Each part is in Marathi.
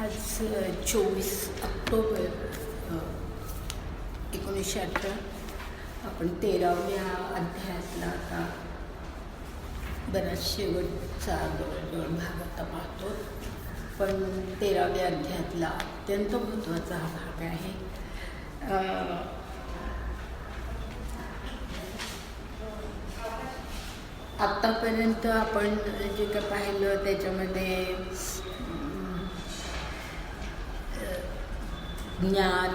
आज 24 ऑक्टोबर 1918 आपण 13व्या अध्यायातला आता बराच शेवटचा जवळजवळ भाग आता पाहतो. पण 13व्या अध्यायातला अत्यंत महत्त्वाचा हा भाग आहे. आत्तापर्यंत आपण जे काय पाहिलं त्याच्यामध्ये ज्ञान,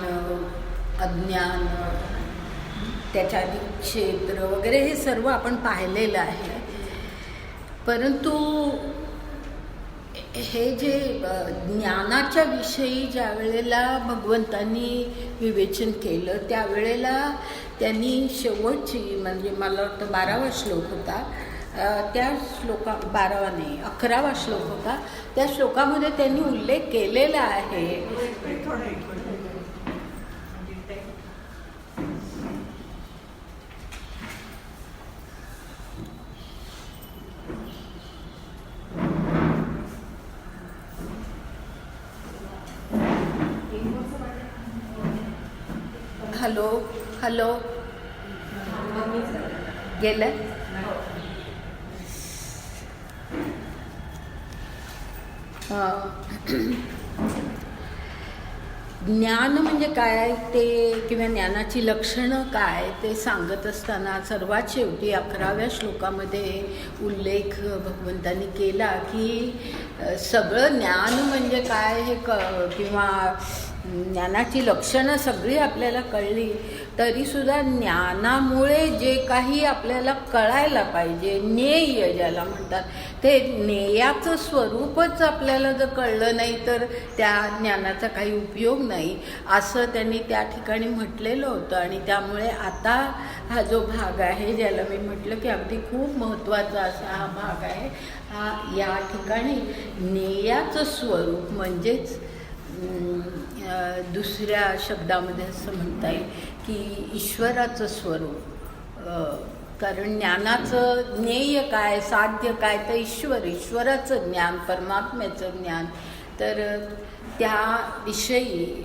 अज्ञान, त्याच्या आधी क्षेत्र वगैरे हे सर्व आपण पाहिलेलं आहे. परंतु हे जे ज्ञानाच्या विषयी ज्या वेळेला भगवंतांनी विवेचन केलं त्यावेळेला त्यांनी शेवटची म्हणजे मला वाटतं 12वा श्लोक होता, त्या 12वा नाही 11वा श्लोक होता, त्या श्लोकामध्ये त्यांनी उल्लेख केलेला आहे. हॅलो हॅलो गेलं. ज्ञान म्हणजे काय ते किंवा ज्ञानाची लक्षणं काय ते सांगत असताना सर्वात शेवटी 11व्या श्लोकामध्ये उल्लेख भगवंतांनी केला की सगळं ज्ञान म्हणजे काय हे किंवा ज्ञानाची लक्षणं सगळी आपल्याला कळली तरीसुद्धा ज्ञानामुळे जे काही आपल्याला कळायला पाहिजे, ज्ञेय ज्याला म्हणतात, ते ज्ञेयाचं स्वरूपच आपल्याला जर कळलं नाही तर त्या ज्ञानाचा काही उपयोग नाही असं त्यांनी त्या ठिकाणी म्हटलेलं होतं. आणि त्यामुळे आता हा जो भाग आहे ज्याला मी म्हटलं की अगदी खूप महत्त्वाचा असा हा भाग आहे, हा या ठिकाणी ज्ञेयाचं स्वरूप म्हणजेच दुसऱ्या शब्दामध्ये असं म्हणता येईल की ईश्वराचं स्वरूप. कारण ज्ञानाचं ज्ञेय काय, साध्य काय तर ईश्वराचं ज्ञान, परमात्म्याचं ज्ञान. तर त्याविषयी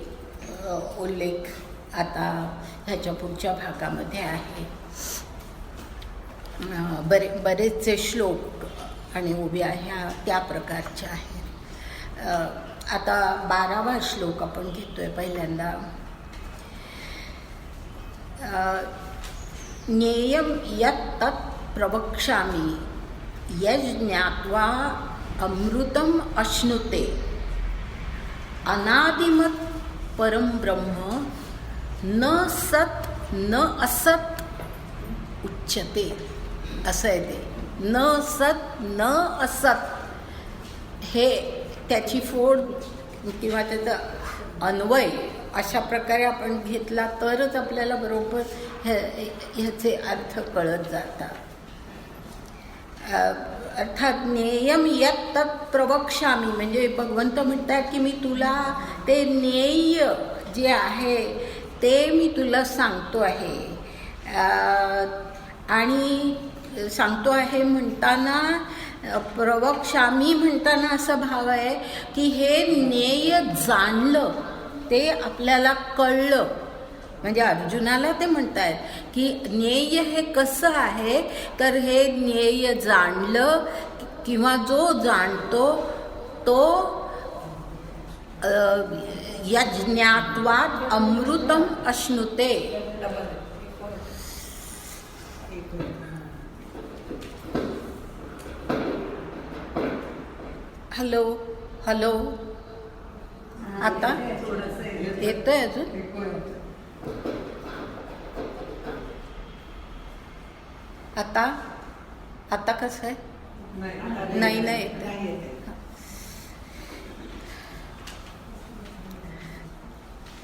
उल्लेख आता ह्याच्या पुढच्या भागामध्ये आहे. बरेचसे श्लोक आणि उभ्या ह्या त्या प्रकारच्या आहेत. आता 12वा श्लोक आपण घेतोय पहिल्यांदा. ज्ञेयं यत् तत् प्रवक्ष्यामि यज्ज्ञात्वा अमृतम् अश्नुते अनादिमत् परं ब्रह्म न सत् न असत् उच्यते. असं आहे ते, न सत् न असत्. हे त्याची फोड किंवा त्याचा अन्वय अशा प्रकारे आपण घेतला तरच आपल्याला बरोबर ह्याचे अर्थ कळत जातात. अर्थात ज्ञेयं यत् तत् प्रवक्ष्यामि म्हणजे भगवंत म्हणतात की मी तुला ते ज्ञेय जे आहे ते मी तुला सांगतो आहे. आणि सांगतो आहे म्हणताना प्रवक्ष्यामि म्हणताना असा भाव आहे की हे ज्ञेय जाणलं, ते आपल्याला कळलं. म्हणजे अर्जुनाला ते म्हणतायत की ज्ञेय हे कसं आहे तर हे ज्ञेय जाणलं किंवा जो जाणतो तो यज्ञात्वा अमृतम अश्नुते. हॅलो हॅलो आता येतोय अजून? आता आता कसं आहे? नाही नाही येत.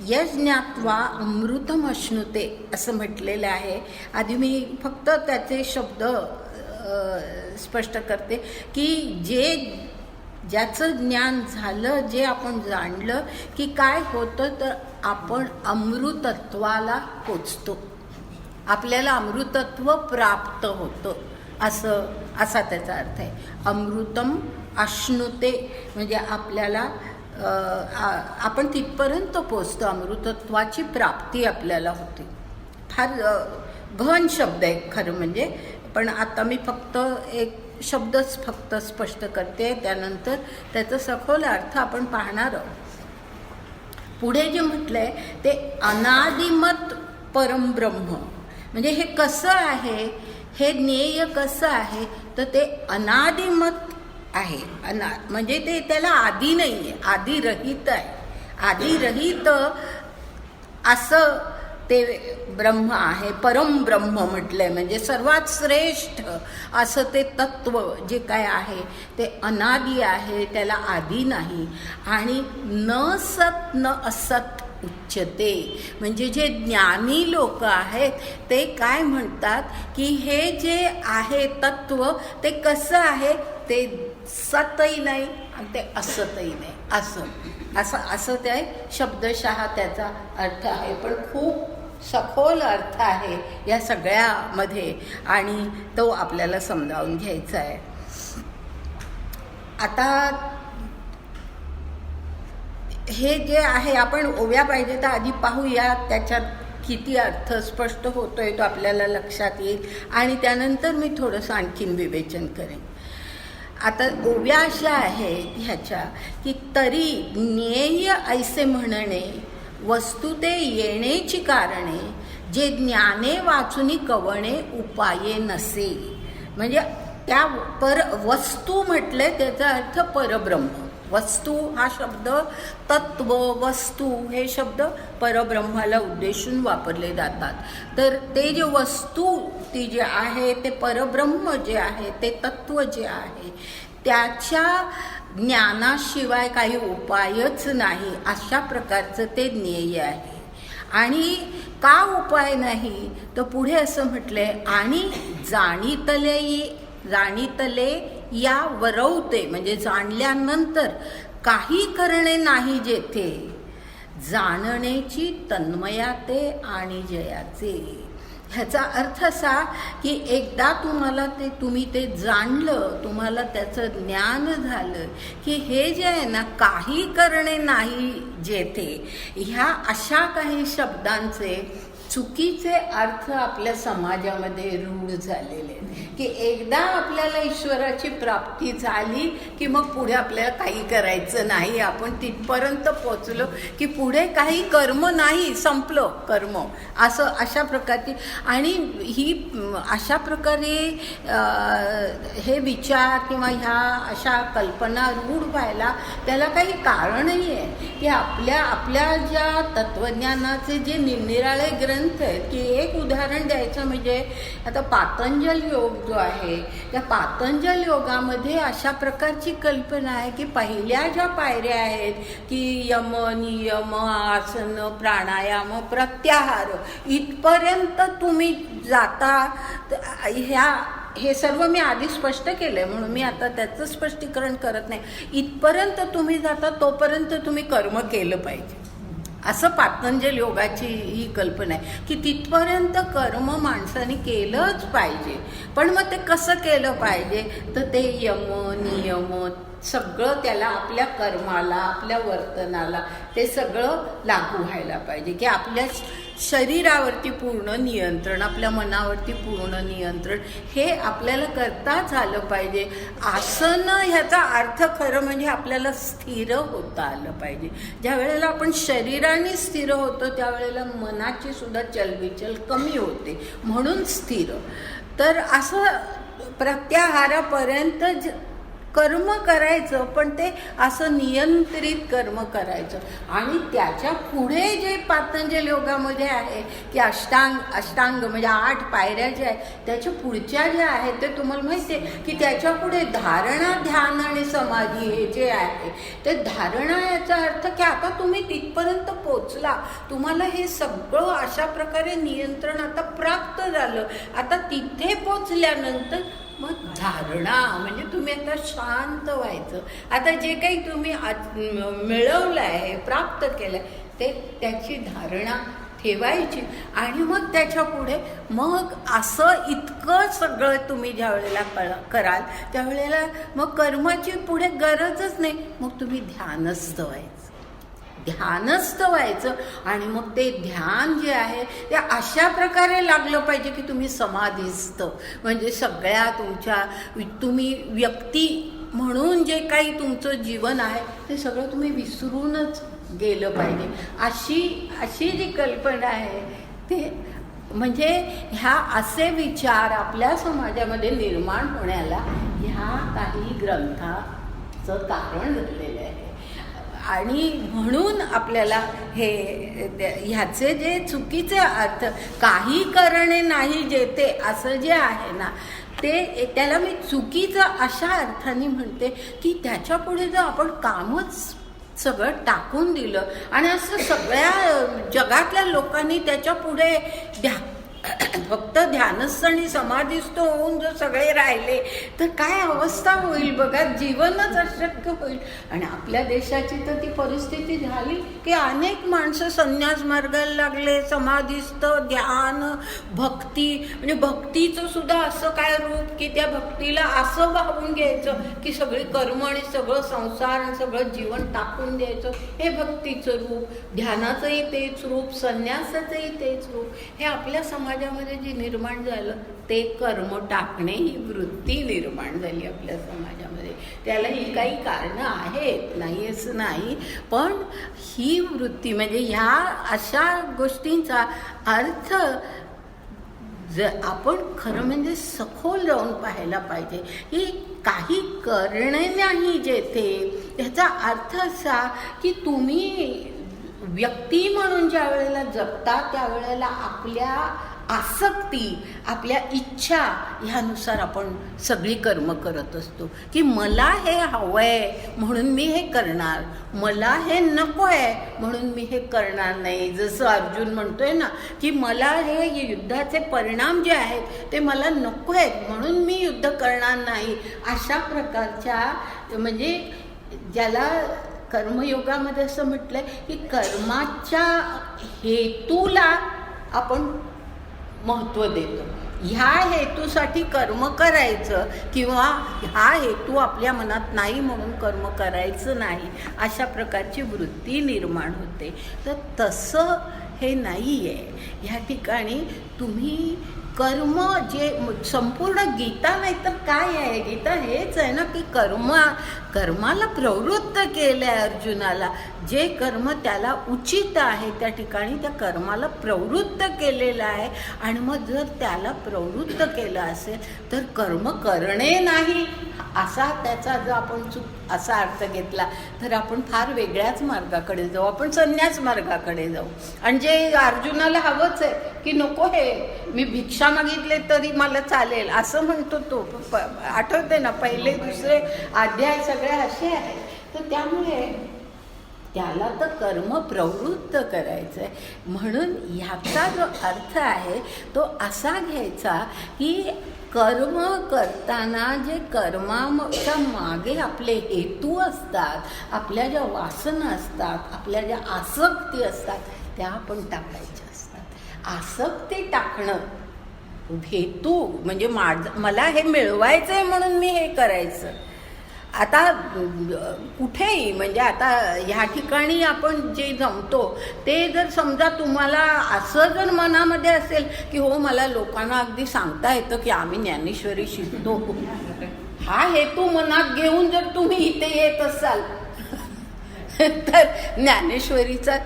यज्ञात्वा अमृतम अश्नुते असं म्हटलेलं आहे. आधी मी फक्त त्याचे शब्द स्पष्ट करते की ज्याचं ज्ञान झालं, जे आपण जाणलं की काय होतं तर आपण अमृतत्वाला पोचतो, आपल्याला अमृतत्व प्राप्त होतं असा त्याचा अर्थ आहे. अमृतम अश्नुते म्हणजे आपल्याला आपण तिथपर्यंत पोचतो, अमृतत्वाची प्राप्ती आपल्याला होते. फार घन शब्द आहे खरं म्हणजे, पण आता मी फक्त एक शब्दच फक्त स्पष्ट करते, त्यानंतर त्याचा सखोल अर्थ आपण पाहणार आहोत. पुढे जे म्हटलंय ते अनादिमत परमब्रह्म, म्हणजे हे कसं आहे, हे ज्ञेय कसं आहे, तर ते अनादिमत आहे. म्हणजे ते त्याला आदी नाही आहे, आदिरहित आहे. आदिरहित असं ते ब्रह्म आहे. परमब्रह्म म्हटलंय म्हणजे सर्वात श्रेष्ठ असं ते तत्व जे काय आहे ते अनादी आहे, त्याला आदी नाही. आणि न सत न असत उच्चते, म्हणजे जे ज्ञानी लोक आहेत ते काय म्हणतात की हे जे आहे तत्व ते कसं आहे, ते सतही नाही आणि ते असतही नाही, असं ते शब्दशः त्याचा अर्थ आहे. पण खूप सखोल अर्थ आहे या सगळ्यामध्ये आणि तो आपल्याला समजावून घ्यायचा आहे. आता हे जे आहे आपण ओव्या पाहिजे तर आधी पाहूया त्याच्यात किती अर्थ स्पष्ट होतोय तो आपल्याला लक्षात येईल आणि त्यानंतर मी थोडंसं आणखीन विवेचन करेन. आता ओव्या अशा आहेत ह्याच्या की तरी ज्ञेय ऐसे म्हणणे वस्तुते येण्याची कारणे जे ज्ञाने वाचुनी कवणे उपाये नसे. म्हणजे त्या वस्तू म्हटले त्याचा अर्थ परब्रह्म. वस्तू हा शब्द, तत्व, वस्तू हे शब्द परब्रह्माला उद्देशून वापरले जातात. तर ते जे वस्तू ती जे आहे ते परब्रह्म जे आहे ते तत्व जे आहे त्याच्या ज्ञानाशिवाय काही उपायच नाही, अशा प्रकारचं ते ज्ञेय आहे. आणि का उपाय नाही तर पुढे असं म्हटलंय आणि जाणीतले या वरवते, म्हणजे जाणल्यानंतर काही करणे नाही जेथे जाणण्याची तन्मयाते आणि जयाचे. ह्याचा अर्थ असा की एकदा तुम्ही ते जाणलं, तुम्हाला त्याचं ज्ञान झालं की हे जे आहे ना काही करणे नाही जेथे, ह्या अशा काही शब्दांचे चुकीचे अर्थ आपल्या समाजामध्ये रूढ झालेले की एकदा आपल्याला ईश्वराची प्राप्ती झाली की मग पुढे आपल्याला काही करायचं नाही, आपण तिथपर्यंत पोचलो की पुढे काही कर्म नाही, संपलं कर्म, असं अशा प्रकारची. आणि ही अशा प्रकारे हे विचार किंवा ह्या अशा कल्पना रूढ व्हायला त्याला काही कारणही आहे की आपल्या ज्या तत्वज्ञानाचे जे निरनिराळे ग्रंथ आहेत की एक उदाहरण द्यायचं म्हणजे आता पातंजल योग जो आहे त्या पातंजल योगामध्ये अशा प्रकारची कल्पना आहे की पहिल्या ज्या पायऱ्या आहेत की यम, नियम, आसन, प्राणायाम, प्रत्याहार इथपर्यंत तुम्ही जाता. हे सर्व मी आधी स्पष्ट केलंय म्हणून मी आता त्याचं स्पष्टीकरण करत नाही. इथपर्यंत तुम्ही जाता तोपर्यंत तुम्ही कर्म केलं पाहिजे, असं पातंजल योगाची ही कल्पना आहे की तिथपर्यंत कर्म माणसाने केलंच पाहिजे. पण मग ते कसं केलं पाहिजे तर ते यम, नियम सगळं त्याला आपल्या कर्माला, आपल्या वर्तनाला ते सगळं लागू व्हायला पाहिजे की आपल्या शरीरावरती पूर्ण नियंत्रण, आपल्या मनावरती पूर्ण नियंत्रण हे आपल्याला करताच आलं पाहिजे. आसन ह्याचा अर्थ खरं म्हणजे आपल्याला स्थिर होता आलं पाहिजे. ज्या वेळेला आपण शरीराने स्थिर होतो त्यावेळेला मनाची सुद्धा चलबिचल कमी होते, म्हणून स्थिर. तर असं प्रत्याहारापर्यंत कर्म करायचं, पण ते असं नियंत्रित कर्म करायचं. आणि त्याच्या पुढे जे पातंजल योगामध्ये आहे की अष्टांग म्हणजे 8 पायऱ्या ज्या आहेत त्याच्या पुढच्या ज्या आहेत ते तुम्हाला माहिती आहे की त्याच्या पुढे धारणा, ध्यान आणि समाधी हे जे आहे ते धारणा याचा अर्थ की आता तुम्ही तिथपर्यंत पोचला, तुम्हाला हे सगळं अशा प्रकारे नियंत्रण आता प्राप्त झालं. आता तिथे पोचल्यानंतर मग धारणा म्हणजे तुम्ही आता शांत व्हायचं. आता जे काही तुम्ही मिळवलं आहे, प्राप्त केलं आहे ते त्याची धारणा ठेवायची आणि मग त्याच्या पुढे मग असं इतकं सगळं तुम्ही ज्या वेळेला कराल त्यावेळेला मग कर्माची पुढे गरजच नाही. मग तुम्ही ध्यानस्थ व्हायचं आणि मग ते ध्यान जे आहे ते अशा प्रकारे लागलं पाहिजे की तुम्ही समाधीस्थ, म्हणजे सगळ्या तुम्ही व्यक्ती म्हणून जे काही तुमचं जीवन आहे ते सगळं तुम्ही विसरूनच गेलं पाहिजे. अशी जी कल्पना आहे ते म्हणजे ह्या असे विचार आपल्या समाजामध्ये निर्माण होण्याला ह्या काही ग्रंथाचं कारण घडलेलं आहे. आणि म्हणून आपल्याला ह्याचे जे चुकीचे अर्थ, काही करणे नाही जेथे असं जे आहे ना त्याला मी चुकीचं अशा अर्थाने म्हणते की त्याच्या पुढे जर आपण कामच सगळं टाकून दिलं आणि असं सगळ्या जगातल्या लोकांनी त्याच्या पुढे फक्त ध्यानस्थ आणि समाधीस्थ होऊन जर सगळे राहिले तर काय अवस्था होईल बघा, जीवनच अशक्य होईल. आणि आपल्या देशाची तर ती परिस्थिती झाली की अनेक माणसं संन्यास मार्गाला लागले, समाधीस्थ, ध्यान, भक्ती, म्हणजे भक्तीचं सुद्धा असं काय रूप की त्या भक्तीला असं वाहून घ्यायचं की सगळी कर्म आणि सगळं संसार आणि सगळं जीवन टाकून द्यायचं, हे भक्तीचं रूप. ध्यानाचंही तेच रूप, संन्यासाचंही तेच रूप. हे आपल्या समाजामध्ये जे निर्माण झालं ते कर्म टाकणे ही वृत्ती निर्माण झाली आपल्या समाजामध्ये. त्याला ही काही कारणं आहेत, नाही असं नाही, पण ही वृत्ती म्हणजे ह्या अशा गोष्टींचा अर्थ आपण खरं म्हणजे सखोल जाऊन पाहायला पाहिजे की काही करणे नाही जेथे, ह्याचा अर्थ असा की तुम्ही व्यक्ती म्हणून ज्या वेळेला जगता त्यावेळेला आपल्या आसक्ती, आपल्या इच्छा ह्यानुसार आपण सगळी कर्म करत असतो की मला हे हवंय म्हणून मी हे करणार, मला हे नको आहे म्हणून मी हे करणार नाही. जसं अर्जुन म्हणतोय ना की मला हे युद्धाचे परिणाम जे आहेत ते मला नको आहेत म्हणून मी युद्ध करणार नाही. अशा प्रकारच्या म्हणजे ज्याला कर्मयोगामध्ये असं म्हटलंय की कर्माच्या हेतूला आपण महत्त्व देतो. ह्या हेतूसाठी कर्म करायचं किंवा हा हेतू आपल्या मनात नाही म्हणून कर्म करायचं नाही, अशा प्रकारची वृत्ती निर्माण होते. तर तसं हे नाही आहे. ह्या ठिकाणी तुम्ही कर्म जे संपूर्ण गीता नाही तर काय आहे, गीता हेच आहे ना की कर्माला प्रवृत्त केलं आहे अर्जुनाला. जे कर्म त्याला उचित आहे त्या ठिकाणी त्या कर्माला प्रवृत्त केलेलं आहे. आणि मग जर त्याला प्रवृत्त केलं असेल तर कर्म करणे नाही असा त्याचा जर आपण असा अर्थ घेतला तर आपण फार वेगळ्याच मार्गाकडे जाऊ, आपण संन्यास मार्गाकडे जाऊ. आणि जे अर्जुनाला हवंच आहे की नको हे मी भिक्षा मागितले तरी मला चालेल असं म्हणतो तो. आठवते ना पहिले दुसरे अध्याय सगळे असे आहेत. तर त्यामुळे त्याला तर कर्म प्रवृत्त करायचं आहे. म्हणून ह्याचा जो अर्थ आहे तो असा घ्यायचा की कर्म करताना जे कर्माच्या मागे आपले हेतू असतात, आपल्या ज्या वासना असतात, आपल्या ज्या आसक्ती असतात त्या आपण टाकायच्या असतात. आसक्ती टाकणं, हेतू म्हणजे मला हे मिळवायचं आहे म्हणून मी हे करायचं. आता कुठेही म्हणजे आता ह्या ठिकाणी आपण जे जमतो ते जर समजा तुम्हाला असं जर मनामध्ये असेल की हो मला लोकांना अगदी सांगता येतं की आम्ही ज्ञानेश्वरी शिकतो, हा हेतू मनात घेऊन जर तुम्ही इथे येत असाल तर ज्ञानेश्वरीचा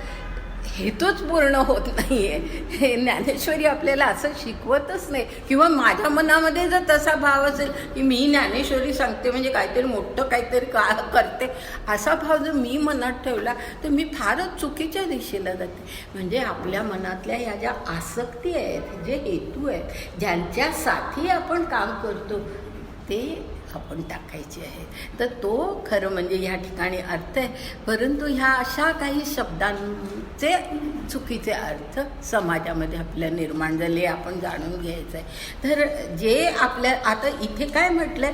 हेतूच पूर्ण होत नाहीये. हे ज्ञानेश्वरी आपल्याला असं शिकवतच नाही. किंवा माझ्या मनामध्ये जर तसा भाव असेल की मी ज्ञानेश्वरी सांगते म्हणजे काहीतरी मोठं काहीतरी करते असा भाव जर मी मनात ठेवला तर मी फारच चुकीच्या दिशेला जाते. म्हणजे आपल्या मनातल्या या ज्या आसक्ती आहेत, जे हेतू आहेत, ज्यांच्यासाठी आपण काम करतो ते आपण टाकायची आहे. तर तो खरं म्हणजे ह्या ठिकाणी अर्थ आहे. परंतु ह्या अशा काही शब्दांचे चुकीचे अर्थ समाजामध्ये आपल्या निर्माण झाले, आपण जाणून घ्यायचं आहे. तर जे आपल्या आता इथे काय म्हटलंय,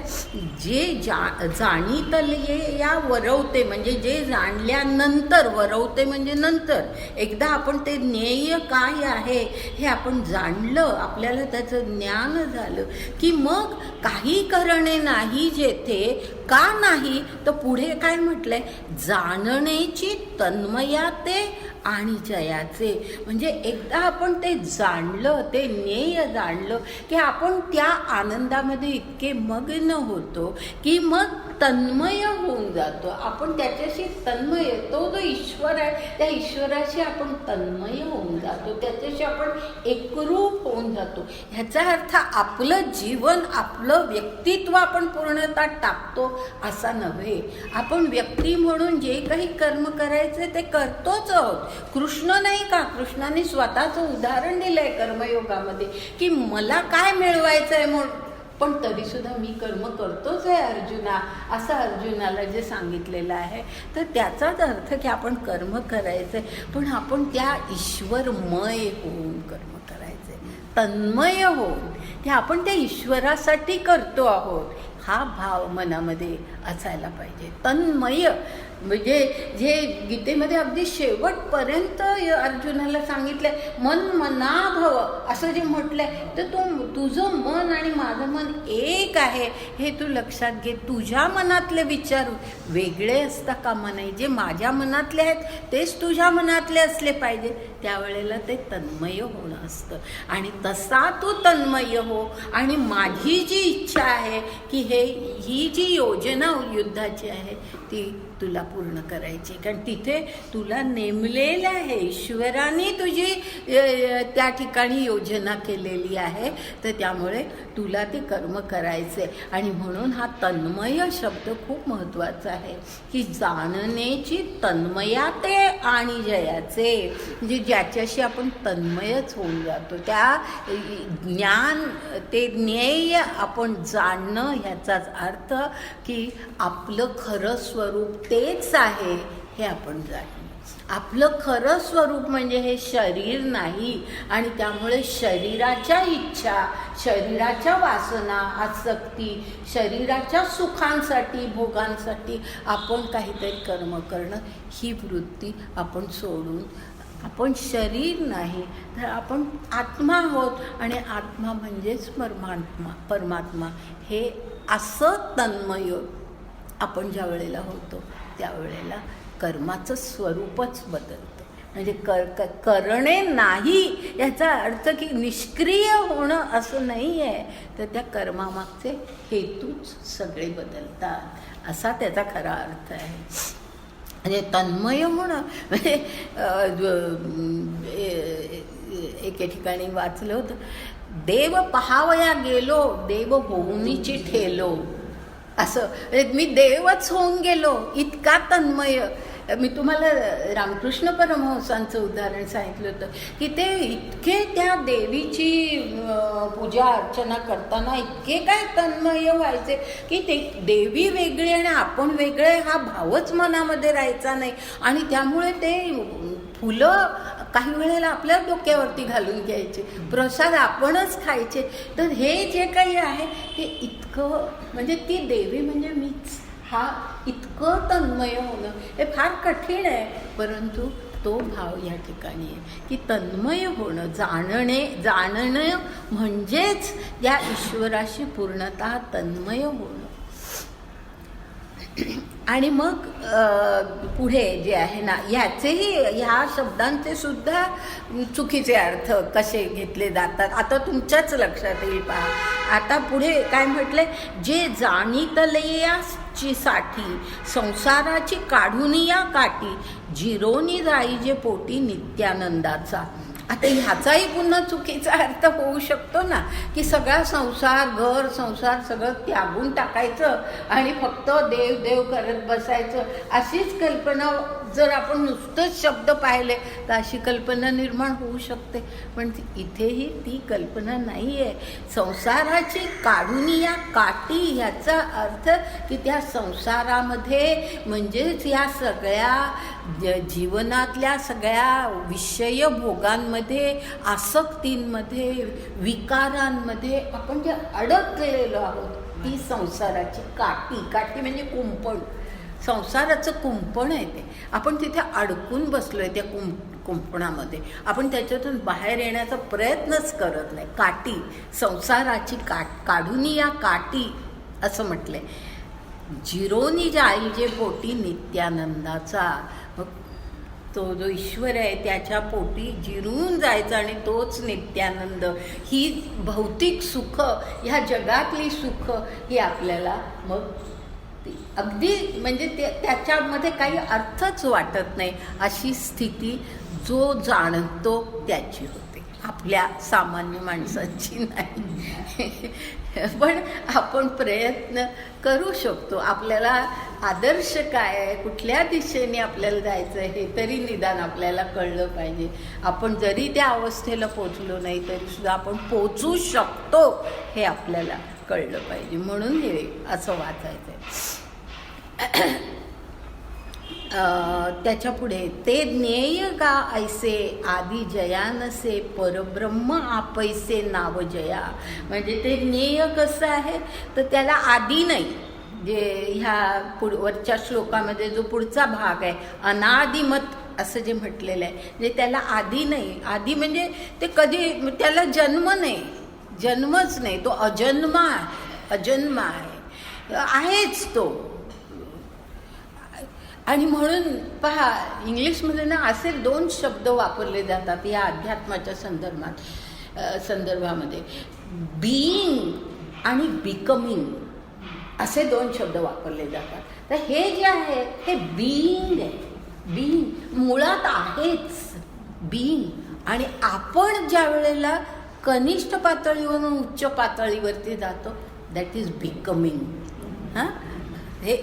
जे जाणीतले या वरवते, म्हणजे जे जाणल्यानंतर, वरवते म्हणजे नंतर एकदा आपण ते ज्ञेय काय आहे हे आपण जाणलं, आपल्याला त्याचं ज्ञान झालं की मग काही करणे नाही जेथे. का नाही तर पुढे काय म्हटलंय, जाणण्याची तन्मयाते आणि जयाचे. म्हणजे एकदा आपण ते जाणलं, ते ज्ञेय जाणलं की आपण त्या आनंदामध्ये इतके मग्न होतो की मग तन्मय होऊन जातो. आपण त्याच्याशी तन्मय, तो जो ईश्वर आहे त्या ईश्वराशी आपण तन्मय होऊन जातो, त्याच्याशी आपण एकरूप होऊन जातो. ह्याचा अर्थ आपलं जीवन, आपलं व्यक्तित्व आपण पूर्णतः टाकतो असा नव्हे. आपण व्यक्ती म्हणून जे काही कर्म करायचे ते करतोच आहोत. कृष्ण नाही का, कृष्णाने स्वतःचं उदाहरण दिलंय कर्मयोगामध्ये की मला काय मिळवायचं आहे म्हणून, पण तरीसुद्धा मी कर्म करतोच आहे अर्जुना, असं अर्जुनाला जे सांगितलेलं आहे. तर त्याचाच अर्थ की आपण कर्म करायचं आहे, पण आपण त्या ईश्वरमय होऊन कर्म करायचे, तन्मय होऊन, की आपण त्या ईश्वरासाठी करतो आहोत हा भाव मनामध्ये असायला पाहिजे. तन्मय म्हणजे जे गीतेमध्ये अगदी शेवटपर्यंत अर्जुनाला सांगितलंय, मन मना भव असं जे म्हटलंय, तर तुझं मन आणि माझं मन एक आहे हे तू लक्षात घे. तुझ्या मनातले विचार वेगळे असता कामा नये. जे माझ्या मनातले आहेत तेच तुझ्या मनातले असले पाहिजे. त्यावेळेला ते तन्मय होणं असतं. आणि तसा तू तन्मय हो. आणि माझी जी इच्छा आहे की ही जी योजना युद्धाची आहे ती तुला पूर्ण करायची, कारण तिथे तुला नेमलेलं आहे. ईश्वराने तुझी त्या ठिकाणी योजना केलेली आहे. तर त्यामुळे तुला ते कर्म करायचे. आणि म्हणून हा तन्मय शब्द खूप महत्त्वाचा आहे की जाणण्याची तन्मयाते आणि जयाचे, म्हणजे ज्याच्याशी आपण तन्मयच होऊन जातो, त्या ज्ञान, ते ज्ञेय आपण जाणणं, ह्याचाच अर्थ की आपलं खरं स्वरूप तेच आहे हे आपण जाणलं. आपलं खरं स्वरूप म्हणजे हे शरीर नाही. आणि त्यामुळे शरीराच्या इच्छा, शरीराच्या वासना, आसक्ती, शरीराच्या सुखांसाठी, भोगांसाठी आपण काहीतरी कर्म करणं, ही वृत्ती आपण सोडून आपण शरीर नाही तर आपण आत्मा आहोत. आणि आत्मा म्हणजेच परमात्मा हे असं तन्मय आपण ज्या वेळेला होतो त्यावेळेला कर्माचं स्वरूपच बदलतं. म्हणजे करणे नाही याचा अर्थ की निष्क्रिय होणं असं नाही आहे, तर त्या कर्मामागचे हेतूच सगळे बदलतात असा त्याचा खरा अर्थ आहे. म्हणजे तन्मय होणं म्हणजे एके ठिकाणी वाचलं होतं, देव पहावया गेलो देव होऊनीची ठेलो, असं मी देवच होऊन गेलो इतका तन्मय. मी तुम्हाला रामकृष्ण परमहंसांचं उदाहरण सांगितलं होतं की ते इतके त्या देवीची पूजा अर्चना करताना इतके काय तन्मय व्हायचे की ते देवी वेगळी आणि आपण वेगळे हा भावच मनामध्ये राहायचा नाही. आणि त्यामुळे ते फुलं काही वेळेला आपल्या डोक्यावरती घालून घ्यायचे, प्रसाद आपणच खायचे. तर हे जे काही आहे ते इतकं, म्हणजे ती देवी म्हणजे मीच, हा इतकं तन्मय होणं हे फार कठीण आहे. परंतु तो भाव या ठिकाणी आहे की तन्मय होणं, जाणणं म्हणजेच या ईश्वराशी पूर्णतः तन्मय होणं. आणि मग पुढे जे आहे ना, ह्याचेही, ह्या शब्दांचे सुद्धा चुकीचे अर्थ कसे घेतले जातात आता तुमच्याच लक्षात येईल. पहा आता पुढे काय म्हटले, जे जाणीतलेयाची साठी संसाराची काढून या काठी, जिरोनी जाई जे पोटी नित्यानंदाचा. आता ह्याचाही पुन्हा चुकीचा अर्थ होऊ शकतो ना की सगळा संसार, घर संसार सगळं त्यागून टाकायचं आणि फक्त देव देव करत बसायचं, अशीच कल्पना जर आपण नुसतेच शब्द पाहिले तर अशी कल्पना निर्माण होऊ शकते, पण इथेही ती कल्पना नाही आहे. संसाराची काढुनिया काठी ह्याचा अर्थ की त्या संसारामध्ये म्हणजेच या सगळ्या जीवनातल्या सगळ्या विषय भोगांमध्ये, आसक्तींमध्ये, विकारांमध्ये आपण जे अडकलेलो आहोत, ती संसाराची काठी म्हणजे कुंपण, संसाराचं कुंपण आहे ते. आपण तिथे अडकून बसलो आहे त्या कुंपणामध्ये. आपण त्याच्यातून बाहेर येण्याचा प्रयत्नच करत नाही. काठी, संसाराची काढुनिया काठी असं म्हटलंय. जिरोनी जाईजे पोटी नित्यानंदाचा. मग तो जो ईश्वर आहे त्याच्या पोटी जिरून जायचा आणि तोच नित्यानंद. ही भौतिक सुख, ह्या जगातली सुख ही आपल्याला मग अगदी म्हणजे त्याच्यामध्ये काही अर्थच वाटत नाही अशी स्थिती जो जाणतो त्याची होते, आपल्या सामान्य माणसाची नाही. पण आपण प्रयत्न करू शकतो. आपल्याला आदर्श काय आहे, कुठल्या दिशेने आपल्याला जायचं आहे हे तरी निदान आपल्याला कळलं पाहिजे. आपण जरी त्या अवस्थेला पोचलो नाही तरी सुद्धा आपण पोचू शकतो हे आपल्याला कळलं पाहिजे. म्हणून हे असं वाचायचं आहे. त्याच्या पुढे ते ज्ञेय का ऐसे आदि जयानसे परब्रह्म आपैसे नाव जया. म्हणजे ते ज्ञेय कसं आहे तर त्याला आदी नाही. जे ह्या वरच्या श्लोकामध्ये जो पुढचा भाग आहे अनादिमत असं जे म्हटलेलं आहे, म्हणजे त्याला आदी नाही. आदी म्हणजे ते कधी, त्याला जन्म नाही, जन्मच नाही, तो अजन्म आहेच तो. आणि म्हणून पहा, इंग्लिशमध्ये ना असे 2 शब्द वापरले जातात या अध्यात्माच्या संदर्भामध्ये. बीइंग आणि बिकमिंग असे 2 शब्द वापरले जातात. तर हे जे आहे हे बीइंग आहे. बीइंग मुळात आहेच बीइंग. आणि आपण ज्या वेळेला कनिष्ठ पातळीवरून उच्च पातळीवरती जातो दॅट इज बिकमिंग. हां, हे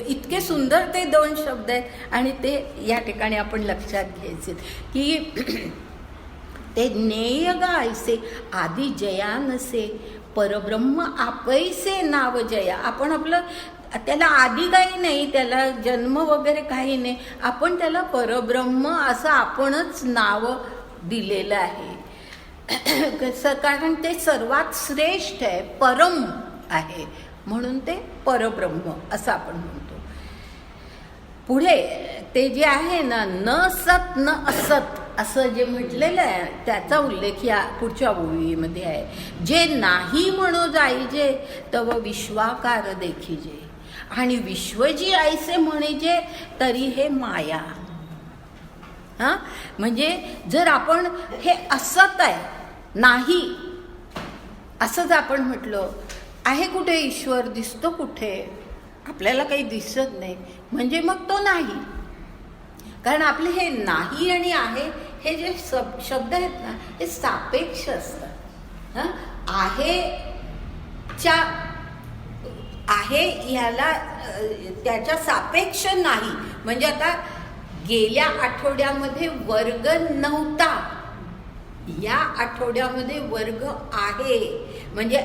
इतके सुंदर ते 2 शब्द आहेत आणि ते या ठिकाणी आपण लक्षात घ्यायचे की ते ज्ञेय गायसे आदि जयानसे परब्रह्म आपैसे नाव जया. आपण आपलं त्याला आधी काही नाही, त्याला जन्म वगैरे काही नाही, आपण त्याला परब्रह्म असं आपणच नाव दिलेलं आहे. कारण ते सर्वात श्रेष्ठ आहे, परम आहे, म्हणून ते परब्रह्म असं आपण म्हणतो. पुढे ते जे आहे ना, न सत न असत असं जे म्हटलेलं आहे त्याचा उल्लेख या पुढच्या ओळीमध्ये आहे. जे नाही म्हणू जाईजे तव विश्वाकार देखीजे. आणि विश्वजी ऐसे म्हणेजे तरी हे माया. हां, म्हणजे जर आपण हे असत आहे, नाही असंच आपण म्हटलं, आहे कुठे ईश्वर, दिसतो कुठे, आपल्याला काही दिसत नाही, म्हणजे मग तो नाही. कारण आपले हे नाही आणि आहे हे जे शब्द आहेत ना हे सापेक्ष असतात. हां, आहे ह्याला त्याच्या सापेक्ष नाही. म्हणजे आता गेल्या आठवड्यामध्ये वर्ग नव्हता, या आठवड्यामध्ये वर्ग आहे, म्हणजे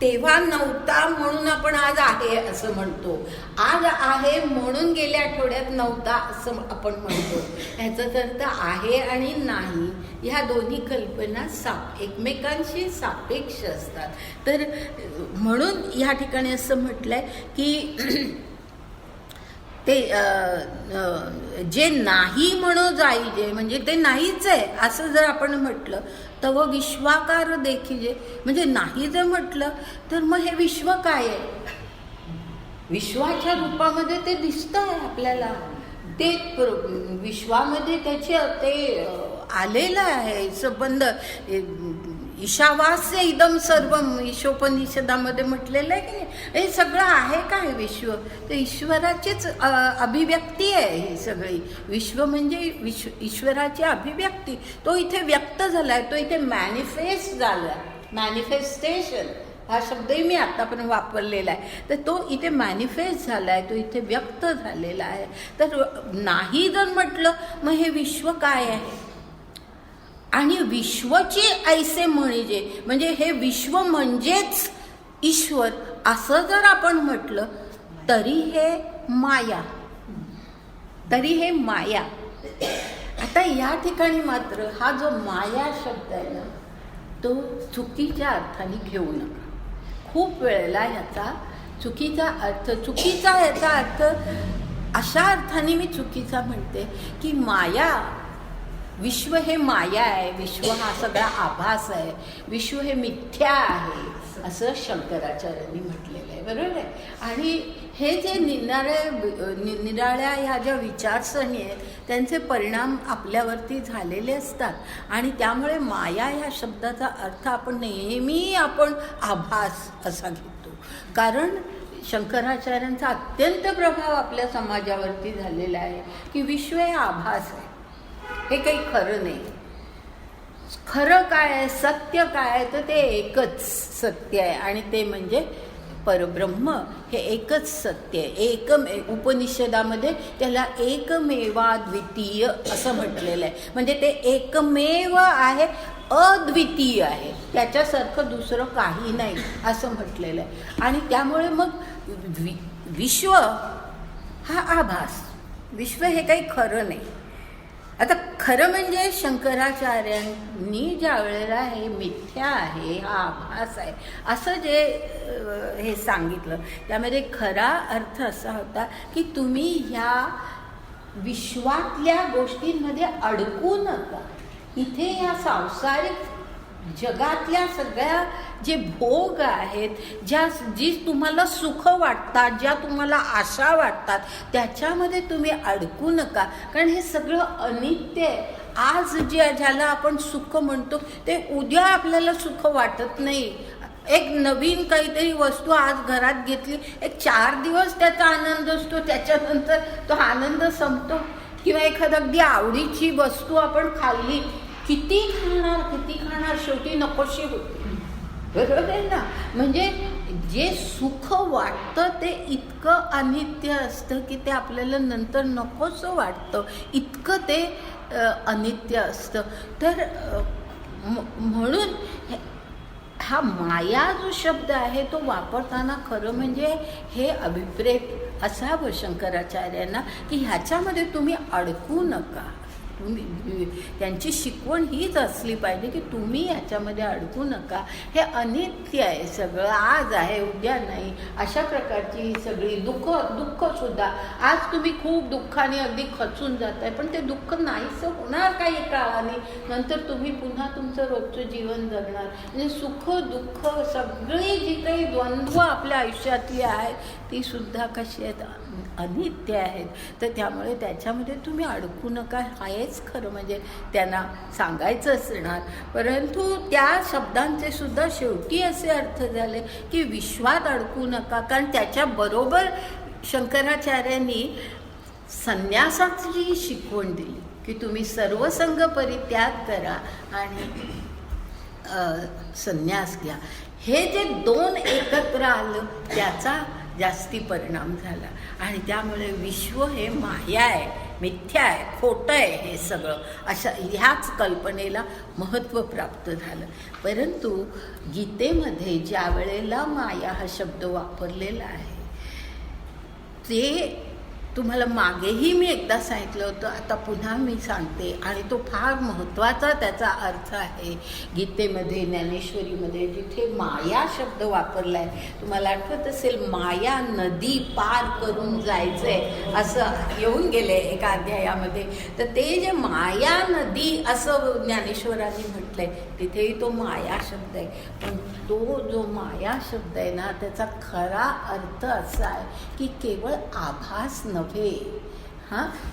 तेव्हा नव्हता म्हणून आपण आज आहे असं म्हणतो, आज आहे म्हणून गेल्या आठवड्यात नव्हता असं आपण म्हणतो. ह्याचाच अर्थ आहे आणि नाही ह्या दोन्ही कल्पना एकमेकांशी सापेक्ष असतात. तर म्हणून ह्या ठिकाणी असं म्हटलंय की ते जे नाही म्हणू जाईजे, म्हणजे ते नाहीच आहे असं जर आपण म्हटलं तव विश्वाकार देखील, म्हणजे नाही जर म्हटलं तर मग हे विश्व काय आहे, विश्वाच्या रूपामध्ये ते दिसतंय आपल्याला, ते विश्वामध्ये त्याचे ते आलेलं आहे संबंध. ईशावास्य इदम सर्वम ईशोपनिषदामध्ये म्हटलेलं आहे की नाही, हे सगळं आहे काय विश्व, तर ईश्वराचीच अभिव्यक्ती आहे ही सगळी. विश्व म्हणजे ईश्वराची अभिव्यक्ती, तो इथे व्यक्त झालाय, तो इथे मॅनिफेस्ट झाला, मॅनिफेस्टेशन हा शब्दही मी आतापर्यंत वापरलेला आहे. तर तो इथे मॅनिफेस्ट झाला आहे, तो इथे व्यक्त झालेला आहे. तर नाही जर म्हटलं मग हे विश्व काय आहे, आणि विश्वची ऐसे म्हणजे हे विश्व म्हणजेच ईश्वर असं जर आपण म्हटलं तरी हे माया, आता या ठिकाणी मात्र हा जो माया शब्द आहे ना, तो चुकीच्या अर्थाने घेऊ नका. खूप वेळेला ह्याचा चुकीचा ह्याचा अर्थ अशा अर्थाने मी चुकीचा म्हणते की माया, विश्व हे माया आहे, विश्व हा सगळा आभास आहे, विश्व हे मिथ्या आहे असं शंकराचार्यांनी म्हटलेलं आहे. बरोबर आहे. आणि हे जे निराळ्या ह्या ज्या विचारसरणी आहेत त्यांचे परिणाम आपल्यावरती झालेले असतात. आणि त्यामुळे माया ह्या शब्दाचा अर्थ आपण नेहमी आभास असा घेतो. कारण शंकराचार्यांचा अत्यंत प्रभाव आपल्या समाजावरती झालेला आहे की विश्व हे आभास आहे, हे काही खरं नाही. खरं काय आहे, सत्य काय आहे, तर ते एकच सत्य आहे आणि ते म्हणजे परब्रह्म. हे एकच सत्य आहे. उपनिषदामध्ये त्याला एकमेवाद्वितीय असं म्हटलेलं आहे. म्हणजे ते एकमेव आहे, अद्वितीय आहे, त्याच्यासारखं दुसरं काही नाही असं म्हटलेलं आहे. आणि त्यामुळे मग विश्व हा आभास, विश्व हे काही खरं नाही. आता खरं म्हणजे शंकराचार्यांनी ज्या वेळेला हे मिथ्या आहे, हा आभास आहे असं जे हे सांगितलं, त्यामध्ये खरा अर्थ असा होता की तुम्ही ह्या विश्वातल्या गोष्टींमध्ये अडकू नका. इथे या सांसारिक जगातल्या सगळ्या जे भोग आहेत, जी तुम्हाला सुख वाटतात, ज्या तुम्हाला आशा वाटतात, त्याच्यामध्ये तुम्ही अडकू नका. कारण हे सगळं अनित्य आहे. आज ज्याला आपण सुख म्हणतो ते उद्या आपल्याला सुख वाटत नाही. एक नवीन काहीतरी वस्तू आज घरात घेतली, एक 4 दिवस त्याचा आनंद असतो, त्याच्यानंतर तो आनंद संपतो. किंवा एखादी अगदी आवडीची वस्तू आपण खाल्ली, किती खाणार, शेवटी नकोशी होते. बरोबर आहे ना. म्हणजे जे सुख वाटतं ते इतकं अनित्य असतं की ते आपल्याला नंतर नकोसं वाटतं, इतकं ते अनित्य असतं. तर म्हणून हा माया जो शब्द आहे तो वापरताना खरं म्हणजे हे अभिप्रेत असावं शंकराचार्यांना की ह्याच्यामध्ये तुम्ही अडकू नका. त्यांची शिकवण हीच असली पाहिजे की तुम्ही याच्यामध्ये अडकू नका. हे अनित्य आहे सगळं, आज आहे उद्या नाही, अशा प्रकारची सगळी दुःखसुद्धा. आज तुम्ही खूप दुःखाने अगदी खचून जाताय, पण ते दुःख नाहीसं होणार काही काळाने, नंतर तुम्ही पुन्हा तुमचं रोजचं जीवन जगणार. म्हणजे सुख दुःख सगळी जी काही द्वंद्व आपल्या आयुष्यातली आहेत ती सुद्धा कशी आहेत, अनित्य आहेत. तर त्यामुळे त्याच्यामध्ये तुम्ही अडकू नका, हेच खरं म्हणजे त्यांना सांगायचं असणार. परंतु त्या शब्दांचे सुद्धा शेवटी असे अर्थ झाले की विश्वात अडकू नका. कारण त्याच्याबरोबर शंकराचार्यांनी संन्यासाची शिकवण दिली की तुम्ही सर्वसंग परित्याग करा आणि संन्यास घ्या. हे जे 2 एकत्र आलं त्याचा जास्ती परिणाम झाला. आणि त्यामुळे विश्व हे माया आहे, मिथ्या आहे, खोटं आहे, हे सगळं अशा ह्याच कल्पनेला महत्त्व प्राप्त झालं. परंतु गीतेमध्ये ज्या वेळेला माया हा शब्द वापरलेला आहे ते तुम्हाला मागेही मी एकदा सांगितलं होतं, आता पुन्हा मी सांगते. आणि तो फार महत्त्वाचा त्याचा अर्थ आहे. गीतेमध्ये, ज्ञानेश्वरीमध्ये जिथे माया शब्द वापरला आहे, तुम्हाला आठवत असेल माया नदी पार करून जायचंय असं येऊन गेले एका अध्यायामध्ये. तर ते जे माया नदी असं ज्ञानेश्वरांनी म्हटलंय तिथेही तो माया शब्द आहे. पण तो जो माया शब्द आहे ना त्याचा खरा अर्थ असा आहे की केवळ आभास नव्हे.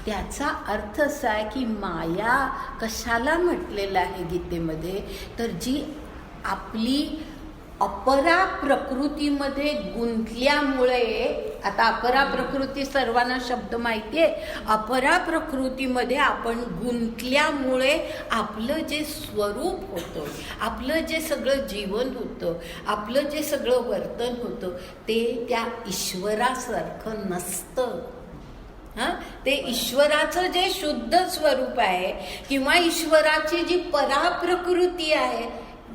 त्याचा अर्थ असा आहे की माया कशाला म्हटलेला आहे गीतेमध्ये, तर जी आपली अपरा प्रकृतीमध्ये गुंतल्यामुळे, आता अपरा प्रकृती सर्वांना शब्द माहिती आहे, अपरा प्रकृतीमध्ये आपण गुंतल्यामुळे आपलं जे स्वरूप होतं, आपलं जे सगळं जीवन होतं, आपलं जे सगळं वर्तन होतं ते त्या ईश्वरासारखं नसतं. ते ईश्वराचं जे शुद्ध स्वरूप आहे किंवा ईश्वराची जी पराप्रकृती आहे,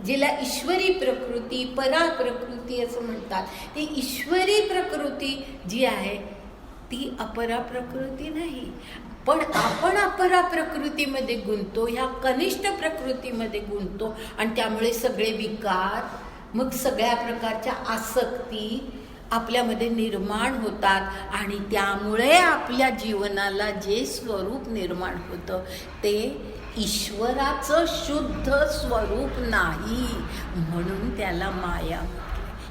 जिला ईश्वरी प्रकृती, पराप्रकृती असं म्हणतात, ती ईश्वरी प्रकृती जी आहे ती अपरा प्रकृती नाही. पण आपण अपरा प्रकृतीमध्ये गुंततो, ह्या कनिष्ठ प्रकृतीमध्ये गुंततो आणि त्यामुळे सगळे विकार, मग सगळ्या प्रकारच्या आसक्ती आपल्यामध्ये निर्माण होतात आणि त्यामुळे आपल्या जीवनाला जे स्वरूप निर्माण होतं ते ईश्वराचं शुद्ध स्वरूप नाही, म्हणून त्याला माया म्हटलं.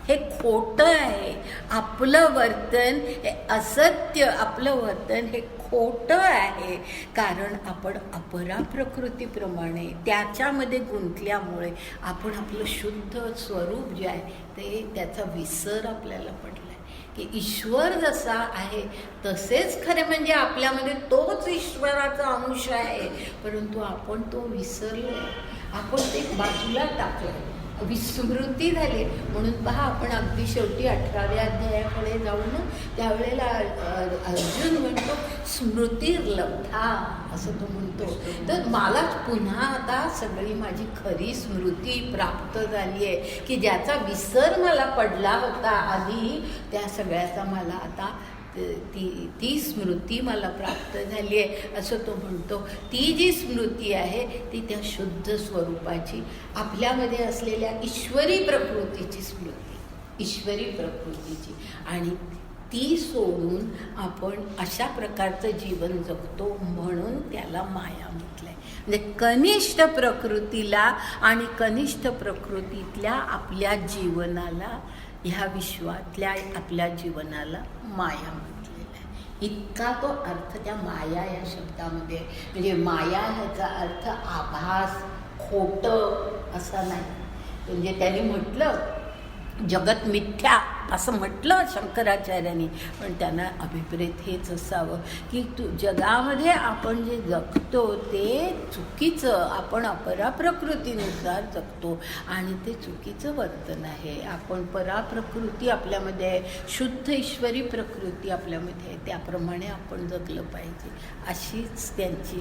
हे खोटं आहे. आपलं वर्तन हे असत्य, आपलं वर्तन हे खोटं आहे, कारण आपण अपरा प्रकृतीप्रमाणे त्याच्यामध्ये गुंतल्यामुळे आपण आपलं शुद्ध स्वरूप जे आहे ते त्याचा विसर आपल्याला पडला आहे. की ईश्वर जसा आहे तसेच खरे म्हणजे आपल्यामध्ये तोच ईश्वराचा अंश आहे, परंतु आपण तो विसरलो, आपण ते बाजूला टाकलं, विस्मृती झाली. म्हणून पहा, आपण अगदी शेवटी 18व्या अध्यायाकडे जाऊन त्यावेळेला अर्जुन म्हणतो स्मृतिर्लब्धा असं तो म्हणतो. तर मला पुन्हा आता सगळी माझी खरी स्मृती प्राप्त झाली आहे, की ज्याचा विसर मला पडला होता आधी, त्या सगळ्याचा मला आता ती स्मृती मला प्राप्त झाली आहे असं तो म्हणतो. ती जी स्मृती आहे ती त्या शुद्ध स्वरूपाची, आपल्यामध्ये असलेल्या ईश्वरी प्रकृतीची स्मृती, ईश्वरी प्रकृतीची, आणि ती सोडून आपण अशा प्रकारचं जीवन जगतो, म्हणून त्याला माया म्हटलंय. म्हणजे कनिष्ठ प्रकृतीला आणि कनिष्ठ प्रकृतीतल्या आपल्या जीवनाला, ह्या विश्वातल्या आपल्या जीवनाला माया म्हटलेला आहे. इतका तो अर्थ त्या माया या शब्दामध्ये. म्हणजे माया ह्याचा अर्थ आभास, खोटं असा नाही. म्हणजे त्यांनी म्हटलं जगत मिथ्या असं म्हटलं शंकराचार्यांनी, पण त्यांना अभिप्रेत हेच असावं की जगामध्ये आपण जे जगतो ते चुकीचं, आपण अपराप्रकृतीनुसार जगतो आणि ते चुकीचं वर्तन आहे. आपण पराप्रकृती आपल्यामध्ये आहे, शुद्ध ईश्वरी प्रकृती आपल्यामध्ये आहे, त्याप्रमाणे आपण जगलं पाहिजे, अशीच त्यांची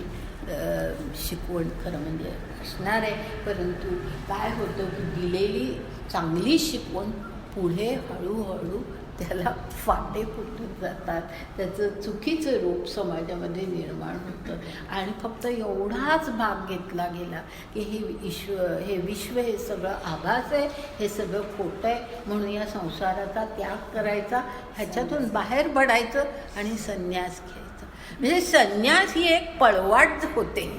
शिकवण खरं म्हणजे असणार आहे. परंतु काय होतं की दिलेली चांगली शिकवण पुढे हळूहळू त्याला फाटे फुटून जातात, त्याचं चुकीचं रूप समाजामध्ये निर्माण होतं आणि फक्त एवढाच भाग घेतला गेला की हे विश्व हे सगळं आभास आहे, हे सगळं खोटं आहे, म्हणून या संसाराचा त्याग करायचा, ह्याच्यातून बाहेर पडायचं आणि संन्यास घ्यायचा. म्हणजे संन्यास ही एक पळवाट होते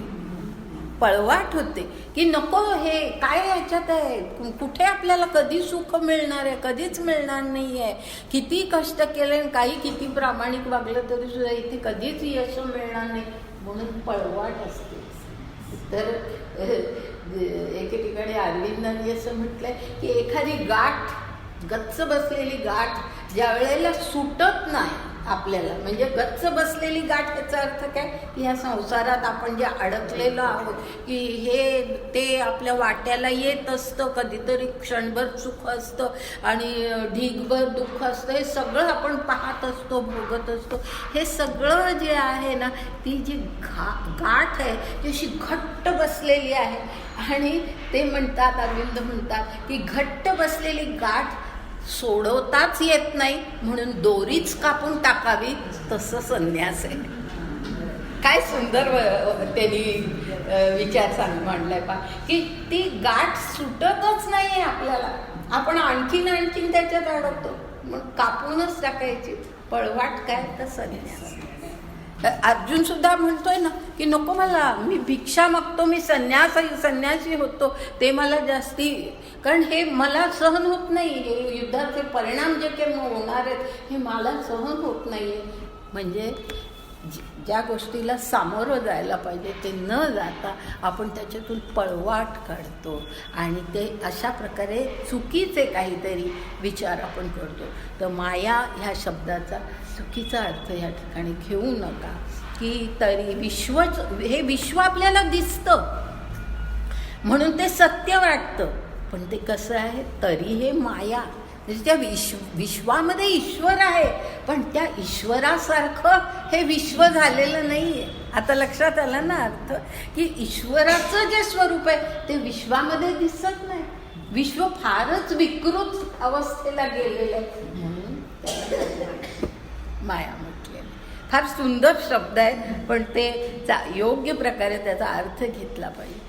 की नको हे काय ह्याच्यात आहे, कुठे आपल्याला कधी सुख मिळणार आहे, कधीच मिळणार नाही आहे, किती कष्ट केले काही किती प्रामाणिक वागलं तरी सुद्धा इथे कधीच यश मिळणार नाही, म्हणून पळवाट असते. तर एके ठिकाणी अरविंदांनी असं म्हटलंय की एखादी गाठ, गच्च बसलेली गाठ ज्या वेळेला सुटत नाही आपल्याला, म्हणजे गच्च बसलेली गाठ, त्याचा अर्थ काय की ह्या संसारात आपण जे अडकलेलो आहोत की हे ते आपल्या वाट्याला येत असतं, कधीतरी क्षणभर सुख असतं आणि ढीगभर दुःख असतं, हे सगळं आपण पाहत असतो, भोगत असतो. हे सगळं जे आहे ना, ती जी गाठ आहे ती अशी घट्ट बसलेली आहे आणि ते म्हणतात, अरविंद म्हणतात की घट्ट बसलेली गाठ सोडवताच येत नाही, म्हणून दोरीच कापून टाकावी, तसं संन्यास आहे. काय सुंदर त्यांनी विचार मांडलाय पा, की ती गाठ सुटतच नाही आहे आपल्याला, आपण आणखीन त्याच्यात अडकतो, मग कापूनच टाकायची. पळवाट काय तर संन्यास. अर्जुन सुद्धा म्हणतोय ना की नको मला, मी भिक्षा मागतो, मी संन्यासी होतो, ते मला जास्ती, कारण हे मला सहन होत नाही, हे युद्धाचे परिणाम जे काही होणार आहेत हे मला सहन होत नाही आहे. म्हणजे ज्या गोष्टीला सामोरं जायला पाहिजे ते न जाता आपण त्याच्यातून पळवाट काढतो आणि ते अशा प्रकारे चुकीचे काहीतरी विचार आपण करतो. तर माया ह्या शब्दाचा चुकीचा अर्थ ह्या ठिकाणी घेऊ नका, की तरी हे विश्व आपल्याला दिसतं म्हणून ते सत्य वाटतं, पण ते कसं आहे, तरी हे माया. म्हणजे त्या विश्वामध्ये ईश्वर आहे, पण त्या ईश्वरासारखं हे विश्व झालेलं नाही आहे. आता लक्षात आलं ना अर्थ, की ईश्वराचं जे स्वरूप आहे ते विश्वामध्ये दिसत नाही. विश्व फारच विकृत अवस्थेला गेलेलं आहे, म्हणून माया म्हटलेलं. फार सुंदर शब्द आहे, पण ते योग्य प्रकारे त्याचा अर्थ घेतला पाहिजे.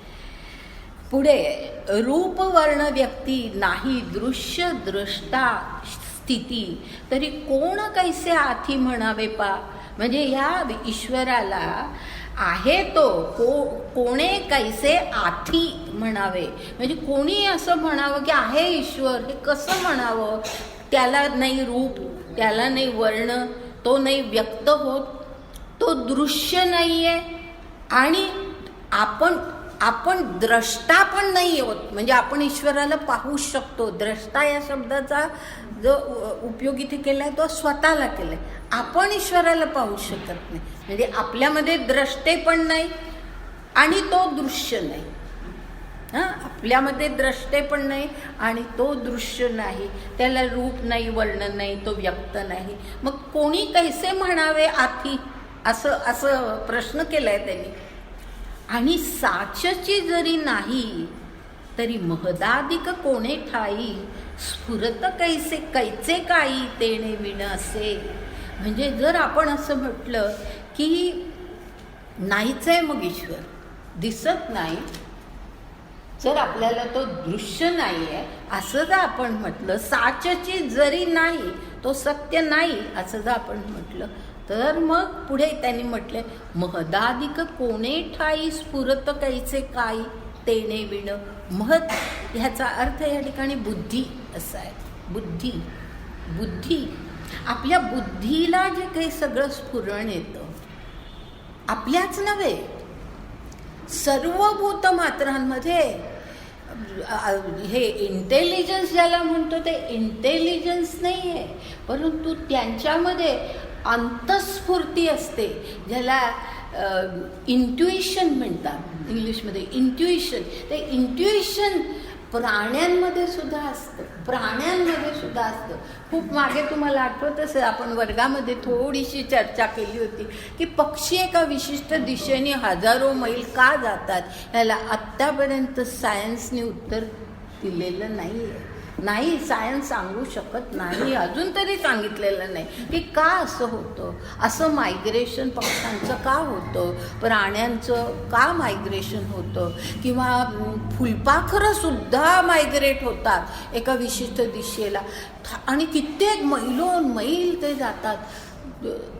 पुढे रूपवर्ण व्यक्ती नाही दृश्य द्रष्टा स्थिती, तरी कोण कैसे आथी म्हणावे पा. म्हणजे ह्या ईश्वराला आहे तो कोणे कैसे आथी म्हणावे. म्हणजे कोणी असं म्हणावं की आहे ईश्वर, हे कसं म्हणावं. त्याला नाही रूप, त्याला नाही वर्ण, तो नाही व्यक्त होत, तो दृश्य नाही आहे आणि आपण द्रष्टा पण नाही होत. म्हणजे आपण ईश्वराला पाहू शकतो. द्रष्टा या शब्दाचा जो उपयोग इथे केला आहे तो स्वतःला केला आहे. आपण ईश्वराला पाहू शकत नाही. म्हणजे आपल्यामध्ये द्रष्टे पण नाही आणि तो दृश्य नाही. आपल्यामध्ये द्रष्टे पण नाही आणि तो दृश्य नाही. त्याला रूप नाही, वर्ण नाही, तो व्यक्त नाही. मग कोणी कैसे म्हणावे आथी, असं प्रश्न केलाय त्यांनी. आणि साचची जरी नाही तरी महदाधिक कोणे ठाई, स्फुरत कैचे काही तेणे विण असे. म्हणजे जर आपण असं म्हटलं की नाहीच आहे, मग ईश्वर दिसत नाही, जर आपल्याला तो दृश्य नाही आहे असं जर आपण म्हटलं, साचची जरी नाही, तो सत्य नाही असं जर आपण म्हटलं, तर मग पुढे त्यांनी म्हटले महदाधिक कोणे ठाई, स्फुरत कैचे काही तेणे विण. महत ह्याचा अर्थ या ठिकाणी बुद्धी असा आहे. बुद्धी आपल्या बुद्धीला जे काही सगळं स्फुरण येतं, आपल्याच नव्हे सर्व भूतमात्रांमध्ये, हे इंटेलिजन्स ज्याला म्हणतो ते इंटेलिजन्स नाही आहे, परंतु त्यांच्यामध्ये अंतस्फूर्ती असते, ज्याला इंट्युइशन म्हणतात इंग्लिशमध्ये. इंट्युइशन, ते इंट्युइशन प्राण्यांमध्ये सुद्धा असतं. खूप मागे तुम्हाला आठवत असेल, आपण वर्गामध्ये थोडीशी चर्चा केली होती की पक्षी एका विशिष्ट दिशेने हजारो मैल का जातात. याला आत्तापर्यंत सायन्सने उत्तर दिलेलं नाही. सायन्स सांगू शकत नाही, अजून तरी सांगितलेलं नाही की का असं होतं. असं मायग्रेशन पक्ष्यांचं का होतं, प्राण्यांचं का मायग्रेशन होतं, किंवा फुलपाखरं सुद्धा मायग्रेट होतात एका विशिष्ट दिशेला आणि कित्येक मैल ते जातात.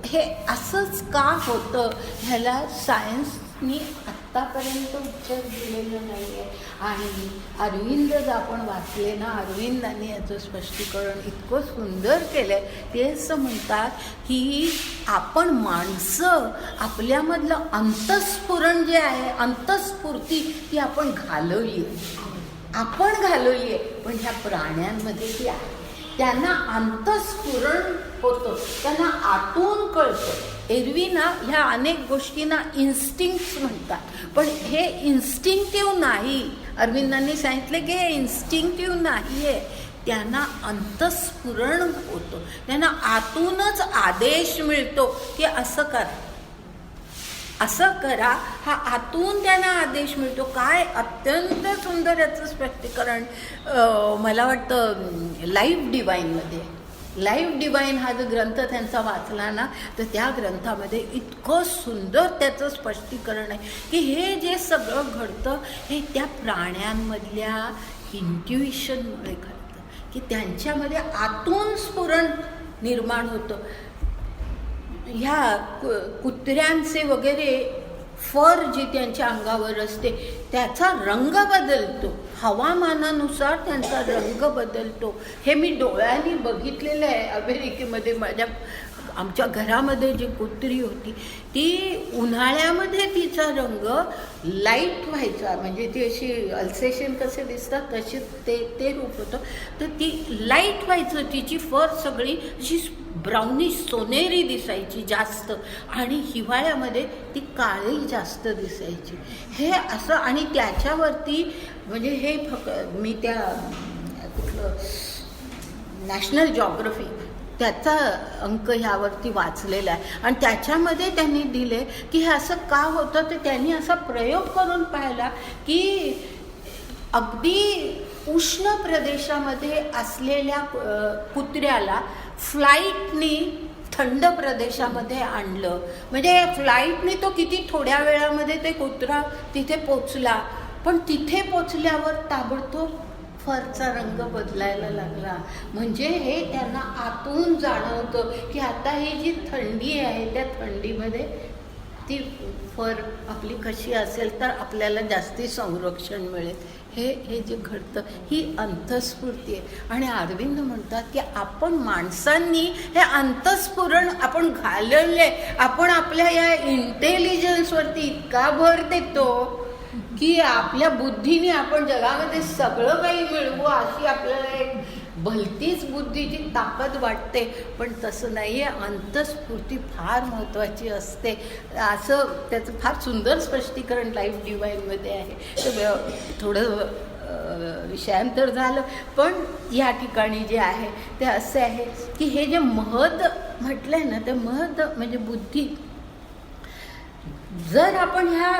हे असंच का होतं, ह्याला सायन्सनी आत्तापर्यंत उत्तर दिलेलं नाही आहे. आणि अरविंद जर आपण वाचले ना, अरविंदांनी याचं स्पष्टीकरण इतकं सुंदर केलं आहे. ते असं म्हणतात की आपण माणसं आपल्यामधलं अंतस्फुरण जे आहे, अंतस्फूर्ती ती आपण घालवली आहे, पण ह्या प्राण्यांमध्ये ती आहे. त्यांना अंतस्फुरण होतं, त्यांना आतून कळतं. एरवी ना ह्या अनेक गोष्टींना इन्स्टिंक्ट्स म्हणतात, पण हे इन्स्टिंक्टिव्ह नाही. अरविंदांनी सांगितले की हे इन्स्टिंक्टिव्ह नाही आहे. त्यांना अंतस्फुरण होतं, त्यांना आतूनच आदेश मिळतो की असं करा. हा आतून त्यांना आदेश मिळतो. काय अत्यंत सुंदर याचं स्पष्टीकरण मला वाटतं लाईफ डिवाईन हा जो ग्रंथ त्यांचा वाचला ना, तर त्या ग्रंथामध्ये इतकं सुंदर त्याचं स्पष्टीकरण आहे की हे जे सगळं घडतं हे त्या प्राण्यांमधल्या इंट्युइशनमुळे घडतं, की त्यांच्यामध्ये आतून स्फुरण निर्माण होतं. ह्या कुत्र्यांचे वगैरे फर जी त्यांच्या अंगावर असते त्याचा रंग बदलतो, हवामानानुसार त्यांचा रंग बदलतो. हे मी डोळ्यांनी बघितलेलं आहे. अमेरिकेमध्ये माझ्या आमच्या घरामध्ये जी कुत्री होती ती उन्हाळ्यामध्ये तिचा रंग लाईट व्हायचा, म्हणजे ती अशी अल्सेशन कसे दिसतात तसे ते रूप होतं. तर ती लाईट व्हायचं, तिची फर सगळी अशी ब्राउनिश सोनेरी दिसायची जास्त, आणि हिवाळ्यामध्ये ती काळी जास्त दिसायची. हे असं, आणि त्याच्यावरती म्हणजे हे मी त्या कुठलं नॅशनल जॉग्रफी त्याचा अंक ह्यावरती वाचलेला आहे, आणि त्याच्यामध्ये त्यांनी दिले की हे असं का होतं. तर त्यांनी असा प्रयोग करून पाहिला की अगदी उष्ण प्रदेशामध्ये असलेल्या कुत्र्याला फ्लाईटनी थंड प्रदेशामध्ये आणलं, म्हणजे फ्लाईटनी तो किती थोड्या वेळामध्ये ते कुत्रा तिथे पोचला, पण तिथे पोचल्यावर ताबडतोब फरचा रंग बदलायला लागला. म्हणजे हे त्यांना आतून जाणवतं की आता ही जी थंडी आहे त्या थंडीमध्ये ती फर आपली कशी असेल तर आपल्याला जास्ती संरक्षण मिळेल. हे जे घडतं ही अंतःस्फूर्ती आहे. आणि अरविंद म्हणतात की आपण माणसांनी हे अंतःस्फुरण आपण घालवले, आपण आपल्या या इंटेलिजन्सवरती इतका भर देतो की आपल्या बुद्धीने आपण जगामध्ये सगळं काही मिळवू अशी आपल्याला एक भलतीच बुद्धीची ताकद वाटते. पण तसं नाही आहे, अंतःस्फूर्ती फार महत्त्वाची असते. असं त्याचं फार सुंदर स्पष्टीकरण लाईफ डिवाईनमध्ये आहे. तर थोडं विषयांतर झालं, पण या ठिकाणी जे आहे ते असे आहे की हे जे महद म्हटलं आहे ना, ते महद म्हणजे बुद्धी. जर आपण ह्या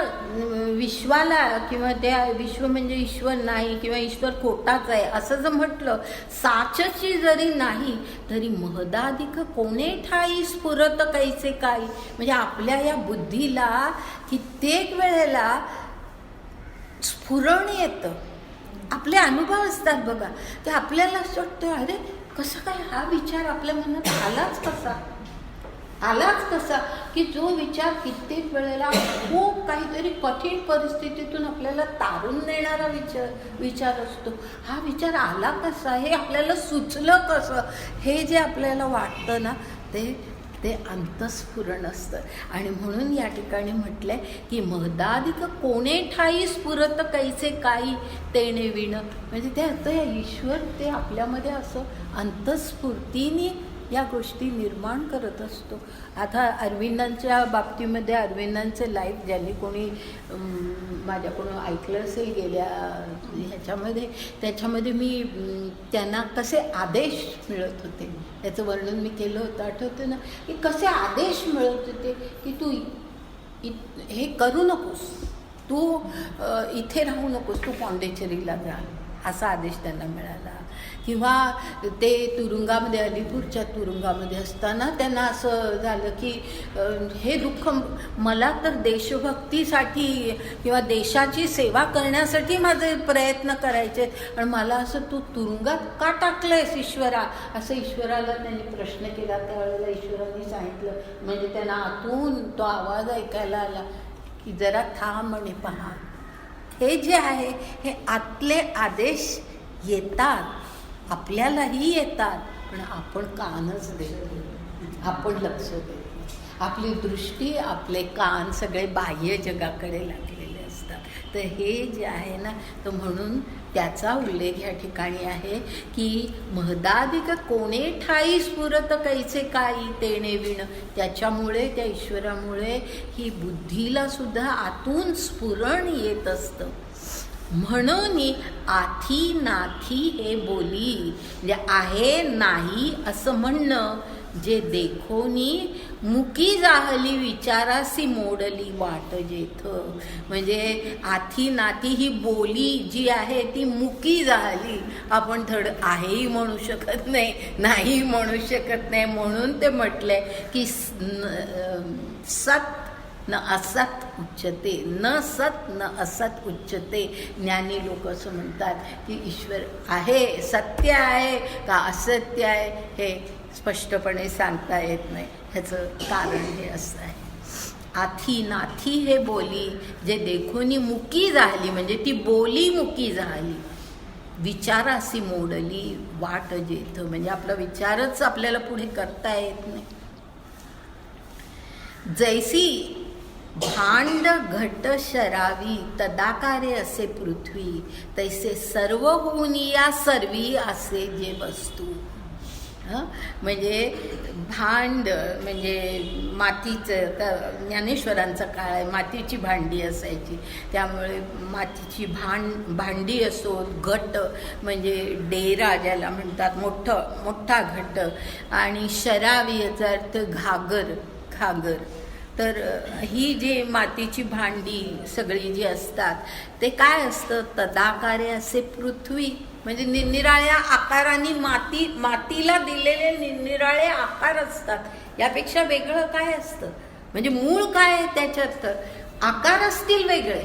विश्वाला किंवा त्या विश्व म्हणजे ईश्वर नाही किंवा ईश्वर खोटाच आहे असं जर म्हटलं, साचची जरी नाही तरी महदाधिक कोणे ठाई स्फुरत कैसे काही, म्हणजे आपल्या या बुद्धीला कित्येक वेळेला स्फुरण येतं. आपले अनुभव असतात बघा, ते आपल्याला असं वाटतं अरे कसं काय हा विचार आपल्या मनात आलाच कसा, की जो विचार कित्येक वेळेला खूप काहीतरी कठीण परिस्थितीतून आपल्याला तारून नेणारा विचार असतो. हा विचार आला कसा, हे आपल्याला सुचलं कसं, हे जे आपल्याला वाटतं ना ते अंतःस्फुरण असतं. आणि म्हणून या ठिकाणी म्हटलंय की महदाधिक कोणे ठाई स्फुरत कैसे काही तेणे विण, म्हणजे ते आता या ईश्वर ते आपल्यामध्ये असं अंतःस्फूर्तीने या गोष्टी निर्माण करत असतो. आता अरविंदांच्या बाबतीमध्ये अरविंदांचे लाईफ ज्यांनी कोणी माझ्याकडून ऐकलं असेल गेल्या ह्याच्यामध्ये, त्याच्यामध्ये मी त्यांना कसे आदेश मिळत होते त्याचं वर्णन मी केलं होतं, आठवतं ना, की कसे आदेश मिळत होते की तू हे करू नकोस, तू इथे राहू नकोस, तू पॉंडेचेरीला जा, असा आदेश त्यांना मिळाला. किंवा ते तुरुंगामध्ये अलीपूरच्या तुरुंगामध्ये असताना त्यांना असं झालं की हे दुःख मला तर देशभक्तीसाठी किंवा देशाची सेवा करण्यासाठी माझे प्रयत्न करायचे, आणि मला असं तू तुरुंगात का टाकलंयस ईश्वरा, असं ईश्वराला त्यांनी प्रश्न केला. त्यावेळेला ईश्वराने सांगितलं, म्हणजे त्यांना आतून तो आवाज ऐकायला आला की जरा थांब आणि पहा. हे जे आहे हे आतले आदेश येतात, आपल्यालाही येतात, पण आपण कानच देतो, आपण लक्ष देतो, आपली दृष्टी आपले कान सगळे बाह्य जगाकडे लागलेले असतात. तर हे जे आहे ना, तर म्हणून त्याचा उल्लेख या ठिकाणी आहे की महदाधिक कोणे ठाई स्फुरत कैसे काही तेणे विण, त्याच्यामुळे त्या ईश्वरामुळे ही बुद्धीला सुद्धा आतून स्फुरण येत असतं. म्हणून आथी नाथी हे बोली, म्हणजे आहे नाही असं म्हणणं, जे देखोनी मुकी जाहली विचारासी मोडली वाट जेथ, म्हणजे आथी नाथी ही बोली जी आहे ती मुकी जाहली, आपण थोड आहेही म्हणू शकत नाही, नाही म्हणू शकत नाही. म्हणून ते म्हटलंय की सत न असत उच्चते, न सत न असत उच्चते. ज्ञानी लोक असं म्हणतात की ईश्वर आहे, सत्य आहे का असत्य आहे हे स्पष्टपणे सांगता येत नाही. ह्याचं कारण हे असं आहे, आथी नाथी हे बोली, जे देखोनी मुकी झाली, म्हणजे ती बोली मुकी झाली, विचारासी मोडली वाट जेथ, म्हणजे आपला विचारच आपल्याला पुढे करता येत नाही. जैसी भांड घट शरावी तदाकारे असे पृथ्वी, तैसे सर्व होऊन या सर्वी असे जे वस्तू. म्हणजे भांड म्हणजे मातीचं, ज्ञानेश्वरांचा काळ आहे, मातीची भांडी असायची, त्यामुळे मातीची भांडी असो, घट म्हणजे डेरा ज्याला म्हणतात, मोठा घट, आणि शरावी याचा अर्थ घागर. तर ही जी मातीची भांडी सगळी जी असतात ते काय असतं, तदाकारे असे पृथ्वी, म्हणजे निरनिराळ्या आकारांनी मातीला दिलेले निरनिराळे आकार असतात. यापेक्षा वेगळं काय असतं, म्हणजे मूळ काय आहे त्याच्यात, तर आकार असतील वेगळे,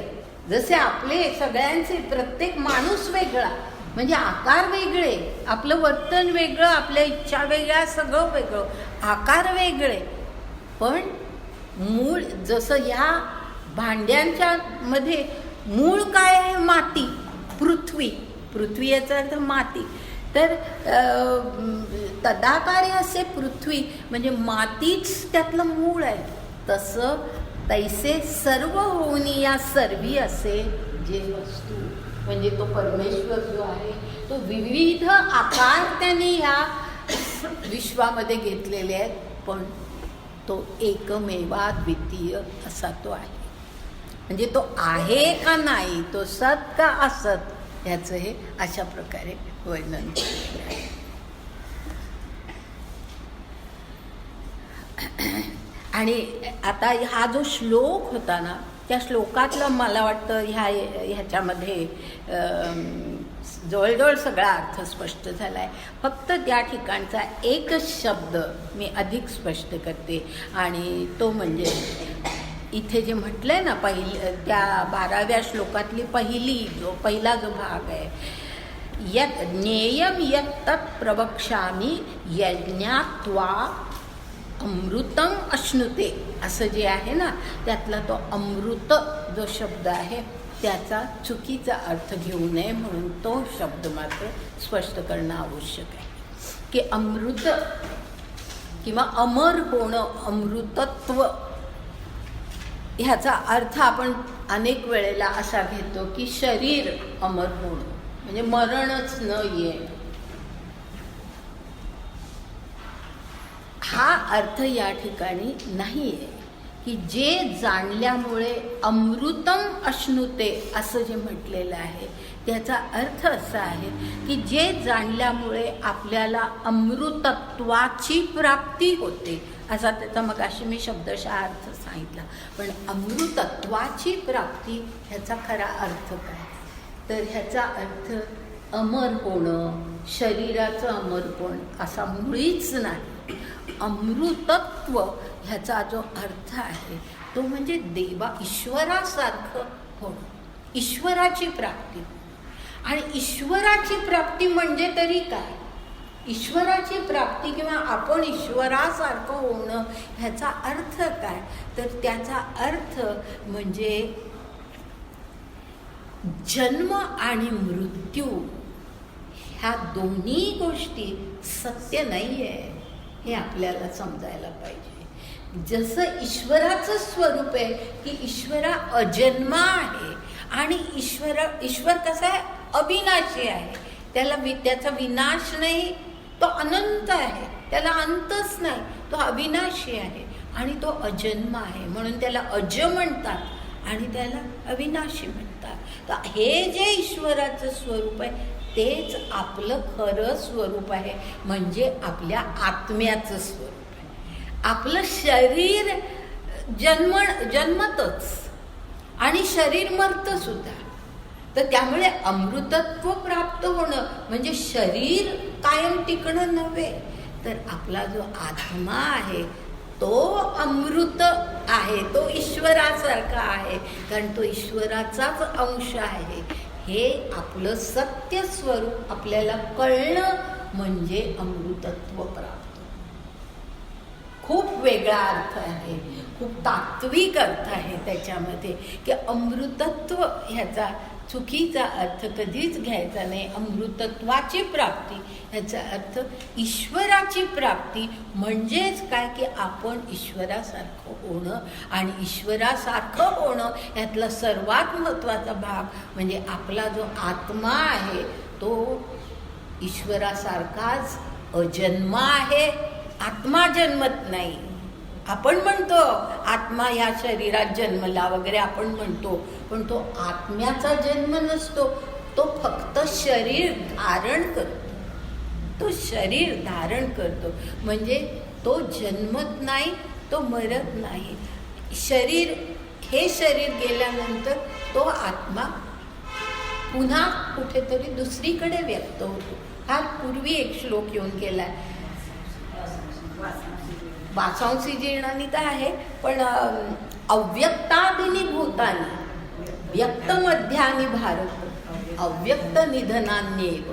जसे आपले सगळ्यांचे, प्रत्येक माणूस वेगळा, म्हणजे आकार वेगळे, आपलं वर्तन वेगळं, आपल्या इच्छा वेगळ्या, सगळं वेगळं, आकार वेगळे, पण मूळ जसं ह्या भांड्यांच्या मध्ये मूळ काय आहे, माती, पृथ्वी याचा अर्थ माती. तर तदाकारे असे पृथ्वी म्हणजे मातीच त्यातलं मूळ आहे. तसं तैसे सर्व होऊन या सर्वी असे जे वस्तू, म्हणजे तो परमेश्वर जो आहे तो विविध आकार त्याने ह्या विश्वामध्ये घेतलेले आहेत, पण तो एकमेवा द्वितीय असा तो आहे. म्हणजे तो आहे का नाही, तो सत का असत, ह्याचं हे अशा प्रकारे वर्णन केलेलं आहे. आणि आता हा जो श्लोक होता ना, त्या श्लोकातलं मला वाटतं ह्याच्यामध्ये जवळजवळ सगळा अर्थ स्पष्ट झाला आहे. फक्त त्या ठिकाणचा एकच शब्द मी अधिक स्पष्ट करते, आणि तो म्हणजे इथे जे म्हटलंय ना, त्या 12व्या श्लोकातली पहिला जो भाग आहे, यत् ज्ञेयं यत् तत् प्रवक्ष्यामि यज्ञात्वा अमृतम अश्नुते, असं जे आहे ना, त्यातला तो अमृत जो शब्द आहे त्याचा चुकीचा अर्थ घेऊ नये, म्हणून तो शब्द मात्र स्पष्ट करणं आवश्यक आहे. की अमृत किंवा अमर होणं, अमृतत्व, ह्याचा अर्थ आपण अनेक वेळेला असा घेतो की शरीर अमर होणं, म्हणजे मरणच न येणं. हा अर्थ या ठिकाणी नाही आहे. की जे जाणल्यामुळे अमृतम अश्नुते असं जे म्हटलेलं आहे, त्याचा अर्थ असा आहे की जे जाणल्यामुळे आपल्याला अमृतत्वाची प्राप्ती होते, असा त्याचा मगाशी मी शब्दशः अर्थ सांगितला. पण अमृतत्वाची प्राप्ती ह्याचा खरा अर्थ काय, तर ह्याचा अर्थ अमर होणं, शरीराचं अमरपण असा मुळीच नाही. अमृतत्व ह्याचा जो अर्थ आहे तो म्हणजे ईश्वरासारखं होणं, ईश्वराची प्राप्ती. आणि ईश्वराची प्राप्ती म्हणजे तरी काय, ईश्वराची प्राप्ती किंवा आपण ईश्वरासारखं होणं ह्याचा अर्थ काय, तर त्याचा अर्थ म्हणजे जन्म आणि मृत्यू ह्या दोन्ही गोष्टी सत्य नाही आहे, हे आपल्याला समजायला पाहिजे. जसं ईश्वराचं स्वरूप आहे की ईश्वरा अजन्मा आहे, आणि ईश्वर कसा आहे, अविनाशी आहे, त्याचा विनाश नाही, तो अनंत आहे, त्याला अंतच नाही, तो अविनाशी आहे आणि तो अजन्म आहे, म्हणून त्याला अज म्हणतात आणि त्याला अविनाशी म्हणतात. तर हे जे ईश्वराचं स्वरूप आहे तेच आपलं खरं स्वरूप आहे, म्हणजे आपल्या आत्म्याचं स्वरूप आहे. आपलं शरीर जन्मतच आणि शरीर मरतं सुद्धा. तर त्यामुळे अमृतत्व प्राप्त होणं म्हणजे शरीर कायम टिकणं नव्हे, तर आपला जो आत्मा आहे तो अमृत आहे, तो ईश्वरासारखा आहे, कारण तो ईश्वराचाच अंश आहे. हे आपलं सत्य स्वरूप आपल्याला कळणं म्हणजे अमृतत्व प्राप्त. खूप वेगळा अर्थ आहे, खूप तात्विक अर्थ आहे त्याच्यामध्ये, की अमृतत्व ह्याचा चुकीचा अर्थ कधीच घ्यायचा नाही. अमृतत्वाची प्राप्ती ह्याचा अर्थ ईश्वराची प्राप्ती म्हणजेच काय की आपण ईश्वरासारखं होणं. आणि ईश्वरासारखं होणं यातला सर्वात महत्त्वाचा भाग म्हणजे आपला जो आत्मा आहे तो ईश्वरासारखाच अजन्मा आहे. आत्मा जन्मत नाही. आपण म्हणतो आत्मा ह्या शरीरात जन्मला वगैरे आपण म्हणतो, पण तो आत्म्याचा जन्म नसतो. तो फक्त शरीर धारण करतो. तो शरीर धारण करतो म्हणजे तो जन्मत नाही, तो मरत नाही. हे शरीर गेल्यानंतर तो आत्मा पुन्हा कुठेतरी दुसरीकडे व्यक्त होतो. फार पूर्वी एक श्लोक येऊन गेलाय, वासांसी जीर्णानी तर आहे, पण अव्यक्तादिनी भूतानी व्यक्त मध्यानी भारत अव्यक्त निधनान्येव.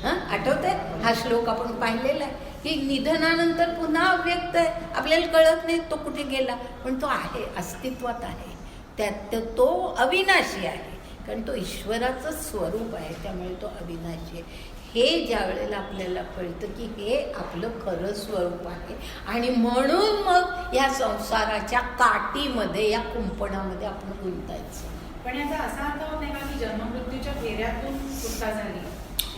आठवतंय हा श्लोक आपण पाहिलेला आहे की निधनानंतर पुन्हा अव्यक्त आहे. आपल्याला कळत नाही तो कुठे गेला, पण तो आहे, अस्तित्वात आहे. त्यात तो अविनाशी आहे, कारण तो ईश्वराचं स्वरूप आहे, त्यामुळे तो अविनाशी आहे. हे ज्या वेळेला आपल्याला कळतं की हे आपलं खरं स्वरूप आहे आणि म्हणून मग या संसाराच्या काठीमध्ये, या कुंपणामध्ये आपण गुंतायचं. पण याचा असा अर्थ होत नाही का की जन्ममृत्यूच्या फेऱ्यातून सुटका झाली?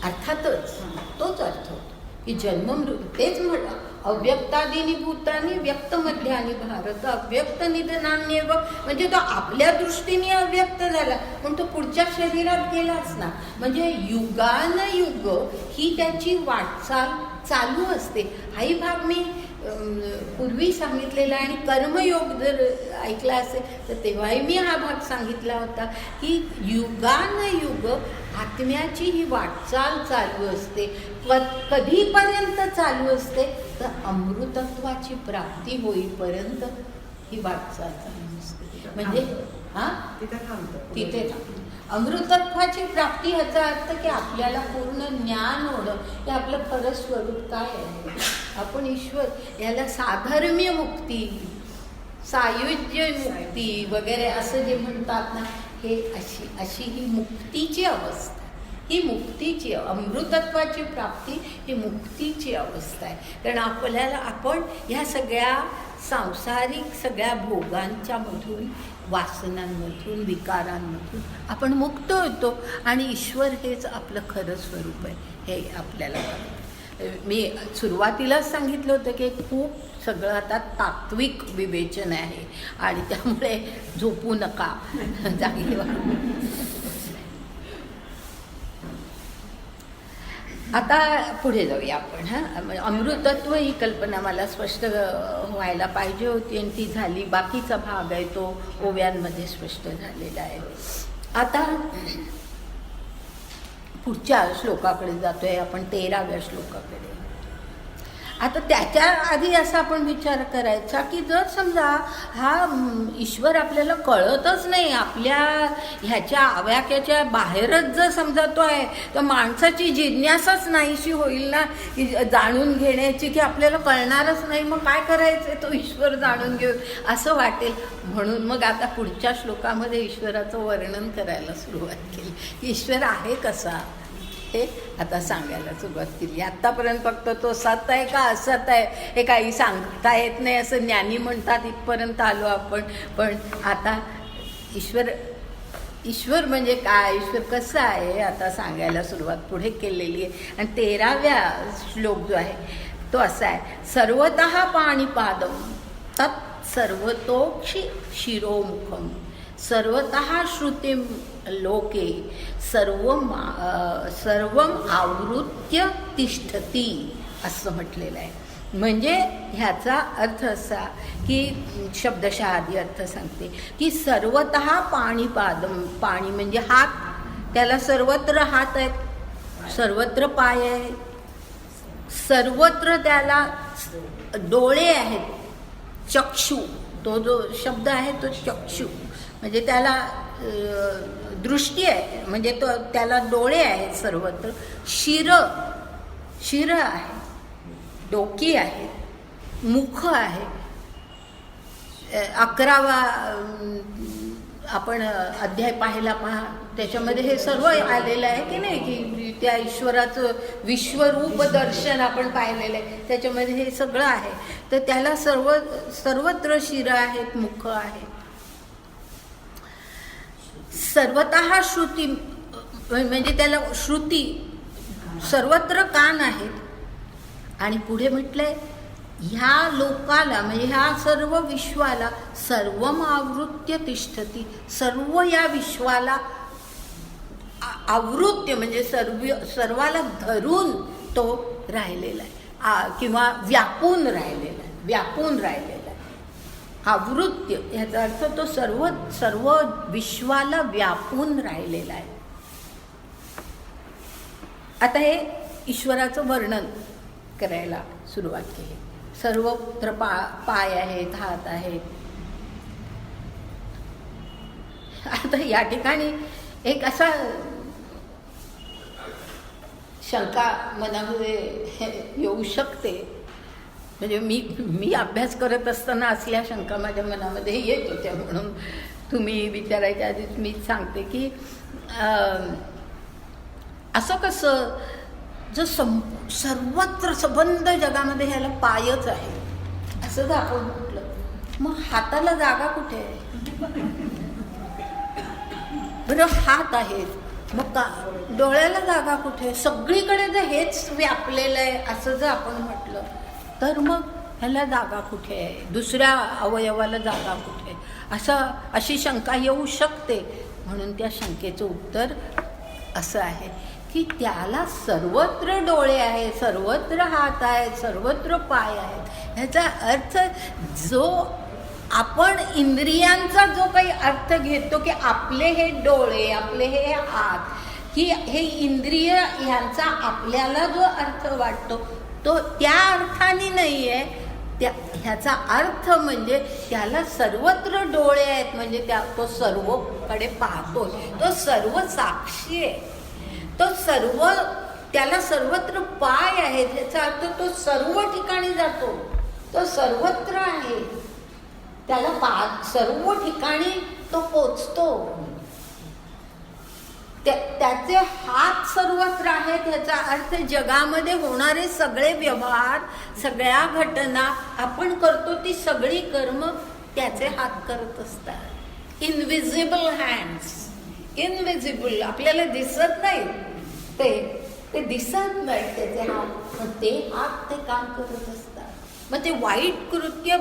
अर्थातच तोच अर्थ होतो की जन्ममृत्यू. तेच म्हटलं अव्यक्तादिनी भूतानी व्यक्त मध्यानी भारत अव्यक्त निधनान्येव. म्हणजे तो आपल्या दृष्टीने अव्यक्त झाला, पण तो पुढच्या शरीरात गेलाच ना. म्हणजे युगानयुग ही त्याची वाटचाल चालू असते. हाही भाग मी पूर्वी सांगितलेला आणि कर्मयोग जर ऐकला असेल तर तेव्हाही मी हा भाग सांगितला होता की युगानयुग आत्म्याची ही वाटचाल चालू असते. कधीपर्यंत चालू असते तर अमृतत्वाची प्राप्ती होईपर्यंत ही वाटचाल चालू असते. म्हणजे तिथे अमृतत्वाची प्राप्ती ह्याचा अर्थ की आपल्याला पूर्ण ज्ञान होणं हे आपलं खरं स्वरूप काय आहे. आपण ईश्वर, याला साधर्म्य मुक्ती, सायुज्य मुक्ती वगैरे असं जे म्हणतात ना, हे अशी ही मुक्तीची अवस्था. ही मुक्तीची, अमृतत्वाची प्राप्ती ही मुक्तीची अवस्था आहे. कारण आपण ह्या सगळ्या सांसारिक सगळ्या भोगांच्या मधून, वासनांमधून, विकारांमधून आपण मुक्त होतो आणि ईश्वर हेच आपलं खरं स्वरूप आहे हे आपल्याला कळतं. मी सुरुवातीलाच सांगितलं होतं की खूप सगळं आता तात्विक विवेचन आहे आणि त्यामुळे झोपू नका, जागी व्हा. आता पुढे जाऊया आपण. अमृतत्व ही कल्पना मला स्पष्ट व्हायला पाहिजे होती आणि ती झाली. बाकीचा भाग आहे तो ओव्यांमध्ये स्पष्ट झालेला आहे. आता पुढच्या श्लोकाकडे जातोय आपण, 13व्या श्लोकाकडे. आता त्याच्या आधी असा आपण विचार करायचा की जर समजा हा ईश्वर आपल्याला कळतच नाही, आपल्या ह्याच्या आव्याक्याच्या बाहेरच जर समजा तो आहे, तर माणसाची जिज्ञासाच नाहीशी होईल ना की जाणून घेण्याची, की आपल्याला कळणारच नाही, मग काय करायचं, तो ईश्वर जाणून घेऊ असं वाटेल. म्हणून मग आता पुढच्या श्लोकामध्ये ईश्वराचं वर्णन करायला सुरुवात केली. ईश्वर आहे कसा हे आता सांगायला सुरुवात केली. आत्तापर्यंत फक्त तो सत आहे का असत आहे हे काही सांगता येत नाही असं ज्ञानी म्हणतात, इथपर्यंत आलो आपण. पण आता ईश्वर म्हणजे काय, ईश्वर कसं आहे हे आता सांगायला सुरुवात पुढे केलेली आहे. आणि 13व्या श्लोक जो आहे तो असा आहे, सर्वतः पाणिपादम तत् सर्वतोक्षि शिरोमुखम सर्वतः श्रुतिम लोके सर्वम आवृत्य तिष्ठती असं म्हटलेलं आहे. म्हणजे ह्याचा अर्थ असा की शब्दशः आधी अर्थ सांगते की सर्वतः पाणिपादम, पाणी म्हणजे हात, त्याला सर्वत्र हात आहेत, सर्वत्र पाय आहेत, सर्वत्र त्याला डोळे आहेत, चक्षु, तो जो शब्द आहे तो चक्षु म्हणजे त्याला दृष्टी आहे, म्हणजे तो त्याला डोळे आहेत सर्वत्र. शिर आहे, डोकी आहे, मुख आहे. आपण अध्याय पाहायला पहा, त्याच्यामध्ये हे सर्व आलेलं आहे की नाही, की त्या ईश्वराचं विश्वरूप दर्शन आपण पाहिलेलं आहे, त्याच्यामध्ये हे सगळं आहे. तर त्याला सर्वत्र शिरं आहेत, मुख आहे, सर्वतः श्रुती म्हणजे त्याला श्रुती, सर्वत्र कान आहेत. आणि पुढे म्हटलंय ह्या लोकाला म्हणजे ह्या सर्व विश्वाला सर्वम आवृत्य तिष्ठती, सर्व या विश्वाला आवृत्य म्हणजे सर्वाला धरून तो राहिलेला आहे किंवा व्यापून राहिलेला आहे. आवृत्य ह्याचा अर्थ तो सर्व विश्वाला व्यापून राहिलेला आहे. आता हे ईश्वराचं वर्णन करायला सुरुवात केली. सर्वत्र पाय आहेत, हात आहेत. आता या ठिकाणी एक असा शंका मनामध्ये येऊ शकते, म्हणजे मी अभ्यास करत असताना असल्या शंका माझ्या मनामध्ये येत होत्या, म्हणून तुम्ही विचारायच्या आधीच मी सांगते की असं कसं, जर सर्वत्र संबंध जगामध्ये ह्याला पायच आहे असं जर आपण म्हटलं, मग हाताला जागा कुठे आहे? बरं हात आहेत, मग डोळ्याला जागा कुठे? सगळीकडे जर हेच व्यापलेलं आहे असं जर आपण म्हटलं, तर मग ह्याला जागा कुठे आहे? दुसऱ्या अवयवाला जागा कुठे? अशी शंका येऊ शकते. म्हणून त्या शंकेचं उत्तर असं आहे की त्याला सर्वत्र डोळे आहेत, सर्वत्र हात आहेत, सर्वत्र पाय आहेत. ह्याचा अर्थ जो आपण इंद्रियांचा जो काही अर्थ घेतो की आपले हे डोळे, आपले हे हात, की हे इंद्रिय ह्यांचा आपल्याला जो अर्थ वाटतो तो त्या अर्थाने नाही आहे. ह्याचा अर्थ म्हणजे त्याला सर्वत्र डोळे आहेत, म्हणजे तो सर्वकडे पाहतो, तो सर्व साक्षी आहे, त्याला सर्वत्र पाय आहेत. याचा अर्थ तो सर्व ठिकाणी जातो, तो सर्वत्र आहे, त्याला सर्व ठिकाणी तो पोचतो. त्याचे हात सर्वत्र आहेत. ह्याचा अर्थ जगामध्ये होणारे सगळे व्यवहार, सगळ्या घटना आपण करतो ती सगळी कर्म त्याचे हात करत असतात. इनविजिबल हँड्स, इनविजिबल, आपल्याला दिसत नाही, ते दिसत नाही त्याचे हात, पण ते हात ते काम करत असतात. मग ते वाईट कृत्य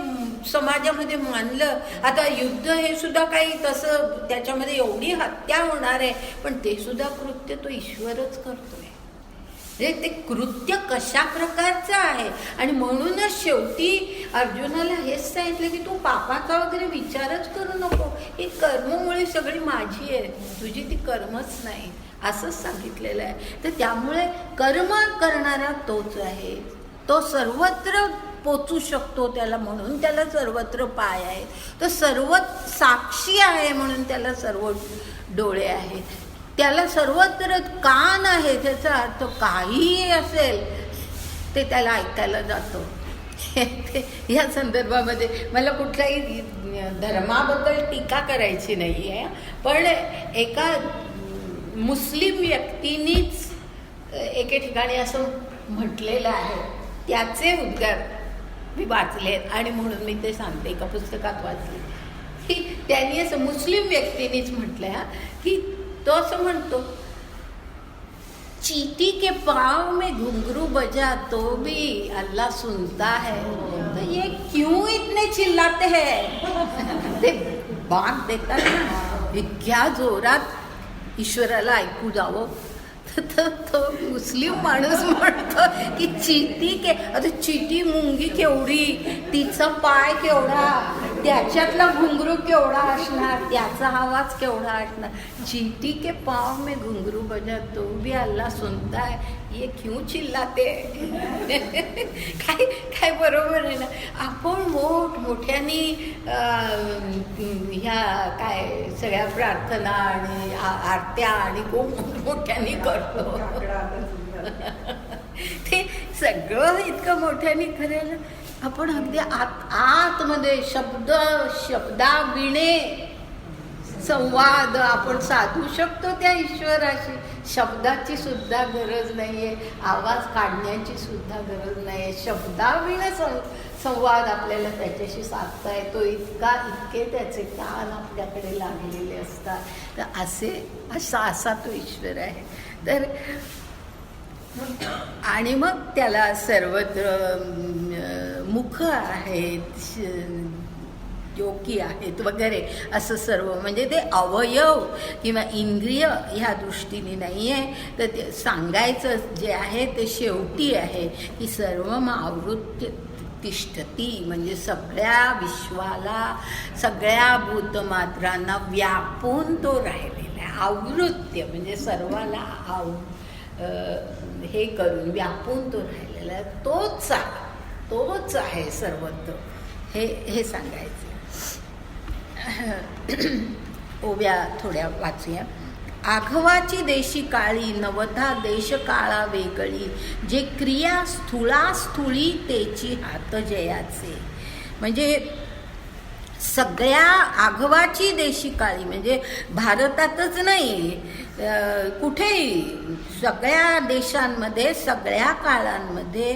समाजामध्ये मानलं, आता युद्ध हे सुद्धा काही तसं त्याच्यामध्ये एवढी हत्या होणार आहे, पण ते सुद्धा कृत्य तो ईश्वरच करतोय. म्हणजे ते कृत्य कशा प्रकारचं आहे. आणि म्हणूनच शेवटी अर्जुनाला हेच सांगितलं की तू पापाचा वगैरे विचारच करू नको, ही कर्ममुळे सगळी माझी आहे, तुझी ती कर्मच नाही, असंच सांगितलेलं आहे. तर त्यामुळे कर्म करणारा तोच आहे, तो सर्वत्र पोचू शकतो त्याला, म्हणून त्याला सर्वत्र पाय आहे, तो सर्व साक्षी आहे, म्हणून त्याला सर्व डोळे आहेत, त्याला सर्वत्र कान आहे. त्याचा अर्थ काहीही असेल ते त्याला ऐकायला जातो. या संदर्भामध्ये मला कुठल्याही धर्माबद्दल टीका करायची नाही आहे, पण एका मुस्लिम व्यक्तीनीच एके ठिकाणी असं म्हटलेलं आहे, त्याचे उद्गार मी वाचले आणि म्हणून मी ते सांगते, एका पुस्तकात वाचले की त्यांनी असं मुस्लिम व्यक्तीनेच म्हटलंय की तो असं म्हणतो, चींटी के पाँव में घुंघरू बजा तो भी अल्लाह सुनता है, तो ये क्यों इतने चिल्लाते हैं? ते बात देतात ना, इतक्या जोरात ईश्वराला ऐकू जावं. तो मुस्लिम माणूस म्हणतो की चींटी के, आता चींटी मुंगी केवढी, तिचा पाय केवढा, त्याच्यातला घुंगरू केवढा असणार, त्याचा आवाज केवढा असणार. चींटी के पाँव में घुंगरू बजा तो भी अल्लाह सुनता है, ये क्यों चिल्लाते? काय बरोबर आहे ना. आपण मोठ्याने ह्या काय सगळ्या प्रार्थना आणि आरत्या आणि खूप मोठ्याने करतो. ते सगळं इतकं मोठ्याने करायला आपण अगदी आतमध्ये शब्दाविणे संवाद आपण साधू शकतो त्या ईश्वराशी. शब्दाची सुद्धा गरज नाहीये, आवाज काढण्याची सुद्धा गरज नाहीये. शब्दाविण संवाद आपल्याला त्याच्याशी साधता येतो. इतके त्याचे कान आपल्याकडे लागलेले असतात. तर असा तो ईश्वर आहे. तर आणि मग त्याला सर्वत्र मुख आहेत, योगी आहेत वगैरे, असं सर्व. म्हणजे ते अवयव किंवा इंद्रिय ह्या दृष्टीने नाही आहे. तर ते सांगायचं जे आहे ते शेवटी आहे की सर्वम आवृत्य तिष्ठती, म्हणजे सगळ्या विश्वाला, सगळ्या भूतमात्रांना व्यापून तो राहिलेला आहे. आवृत्य म्हणजे सर्वाला हे करून व्यापून तो राहिलेला आहे. तोच आहे सर्वत्र, हे सांगायचं. ओव्या थोड्या वाचूया. आघवाची देशी काळी, नवथा देश काळा वेगळी, जे क्रिया स्थूळी तेची हात जयाचे. म्हणजे सगळ्या आघवाची देशी काळी म्हणजे भारतातच नाही, कुठेही सगळ्या देशांमध्ये, सगळ्या काळांमध्ये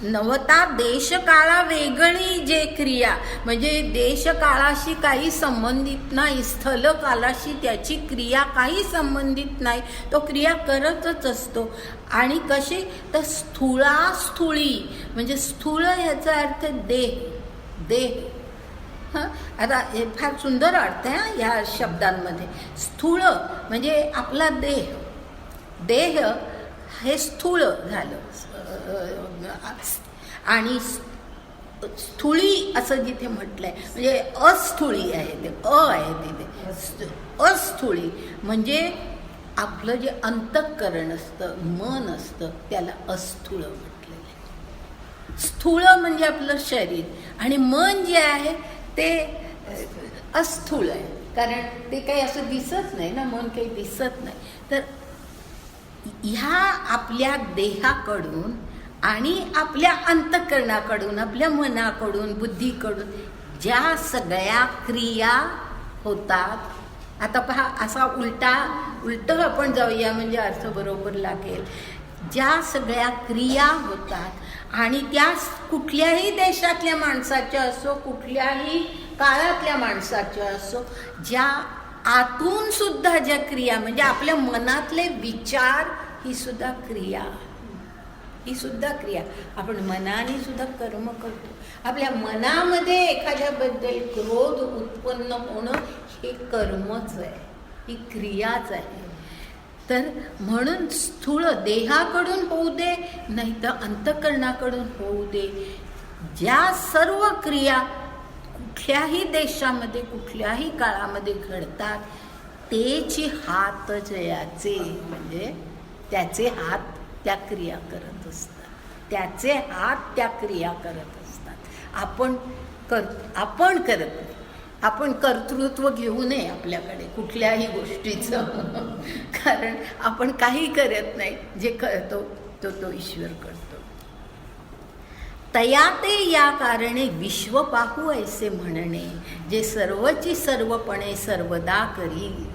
नवता देशकाळा वेगळी जे क्रिया, म्हणजे देशकाळाशी काही संबंधित नाही, स्थलकालाशी त्याची क्रिया काही संबंधित नाही, तो क्रिया करतच असतो. आणि कशी तर स्थूळी म्हणजे स्थूळ ह्याचा अर्थ देह. हां, आता हे फार सुंदर अर्थ आहे ह्या शब्दांमध्ये. स्थूळ म्हणजे आपला देह हे स्थूळ झालं. आणि स्थूळी असं जिथे म्हटलंय म्हणजे अस्थूळी आहे, ते आहे तिथे. अस्थूळी म्हणजे आपलं जे अंतःकरण असतं, मन असतं, त्याला अस्थूळ म्हटलेलं आहे. स्थूळ म्हणजे आपलं शरीर आणि मन जे आहे ते अस्थूळ आहे, कारण ते काही असं दिसत नाही ना, मन काही दिसत नाही. तर ह्या आपल्या देहाकडून आणि आपल्या अंतःकरणाकडून, आपल्या मनाकडून, बुद्धीकडून ज्या सगळ्या क्रिया होतात. आता पहा, असा उलट आपण जाऊया म्हणजे अर्थ बरोबर लागेल. ज्या सगळ्या क्रिया होतात आणि त्या कुठल्याही देशातल्या माणसाच्या असो, कुठल्याही काळातल्या माणसाच्या असो, ज्या आतून सुद्धा ज्या क्रिया म्हणजे आपल्या मनातले विचार, ही सुद्धा क्रिया. आपण मनाने सुद्धा कर्म करतो. आपल्या मनामध्ये एखाद्याबद्दल क्रोध उत्पन्न होणं हे कर्मच आहे, ही क्रियाच आहे. तर म्हणून स्थूळ देहाकडून होऊ दे, नाही तर अंतःकरणाकडून होऊ दे, ज्या सर्व क्रिया कुठल्याही देशामध्ये, कुठल्याही काळामध्ये घडतात, तेची हात जयाचे. म्हणजे त्याचे हात त्या क्रिया करत असतात, त्याचे हात त्या क्रिया करत असतात. आपण करत नाही. आपण कर्तृत्व घेऊ नये आपल्याकडे कुठल्याही गोष्टीचं, कारण आपण काही करत नाही. जे करतो तो ईश्वर करतो. तया ते या कारणे विश्व पाहू ऐसे म्हणणे, जे सर्वची सर्वपणे सर्वदा करी.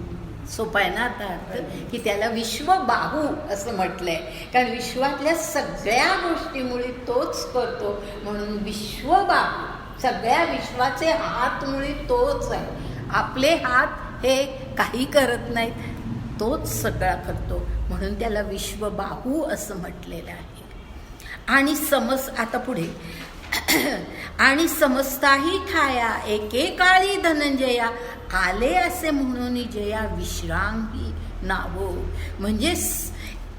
सोपा आहे ना आता अर्थ, की त्याला विश्वबाहू असं म्हटलंय, कारण विश्वातल्या सगळ्या गोष्टीमुळे तोच करतो. म्हणून विश्वबाहू, सगळ्या विश्वाचे हात मुळे तोच आहे. आपले हात हे काही करत नाहीत, तोच सगळा करतो. म्हणून त्याला विश्वबाहू असं म्हटलेलं आहे. आणि आता पुढे आणि समजताही ठाया एकेकाळी धनंजया, आले असे म्हणून जया विश्रांगी नावो. म्हणजे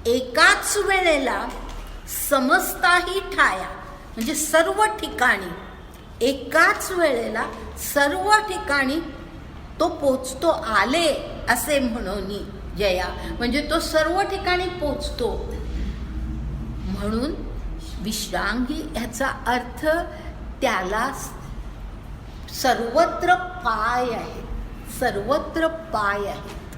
एकाच वेळेला समजताही ठाया म्हणजे सर्व ठिकाणी, एकाच वेळेला सर्व ठिकाणी तो पोचतो. आले असे म्हणून जया म्हणजे तो सर्व ठिकाणी पोचतो. म्हणून विश्रांगी ह्याचा अर्थ त्याला सर्वत्र पाय आहेत, सर्वत्र पाय आहेत.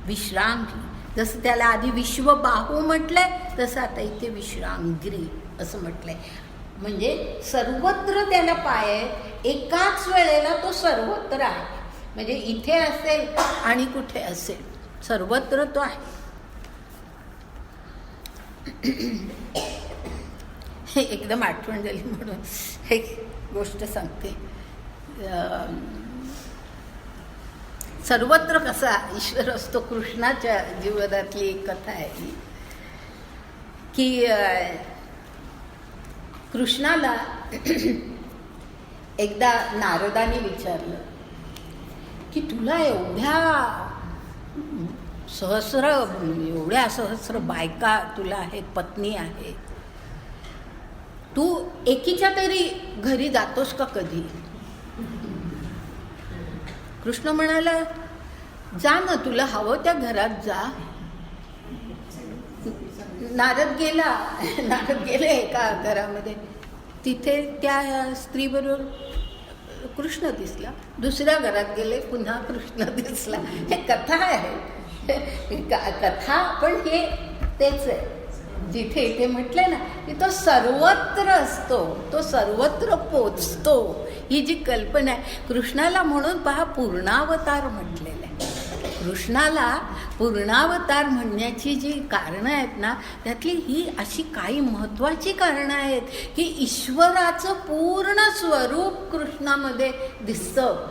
विश्रांगी, जसं त्याला आधी विश्वबाहू म्हटलंय, तसं आता इथे विश्रांगी असं म्हटलंय. म्हणजे सर्वत्र त्याला पाय आहे, एकाच वेळेला तो सर्वत्र आहे. म्हणजे इथे असेल आणि कुठे असेल, सर्वत्र तो आहे. हे एकदम आठवण झाली म्हणून एक गोष्ट सांगते. सर्वत्र कसा ईश्वर असतो, कृष्णाच्या जीवनातली एक कथा आहे ही, की कृष्णाला एकदा नारदाने विचारलं की तुला एवढ्या सहस्र बायका तुला आहेत, पत्नी आहे, तू एकीच्या तरी घरी जातोस का कधी? कृष्ण म्हणाला, जा ना, तुला हवं त्या घरात जा. नारद गेले एका घरामध्ये, तिथे त्या स्त्रीबरोबर कृष्ण दिसला. दुसऱ्या घरात गेले, पुन्हा कृष्ण दिसला. हे कथा आहे, कथा, पण हे तेच आहे. जिथे इथे म्हटलंय ना की तो सर्वत्र असतो, तो सर्वत्र पोचतो, ही जी कल्पना आहे. कृष्णाला म्हणून पहा पूर्णावतार म्हटलेलं आहे. कृष्णाला पूर्णावतार म्हणण्याची जी कारणं आहेत ना, त्यातली ही अशी काही महत्त्वाची कारणं आहेत की ईश्वराचं पूर्ण स्वरूप कृष्णामध्ये दिसतं.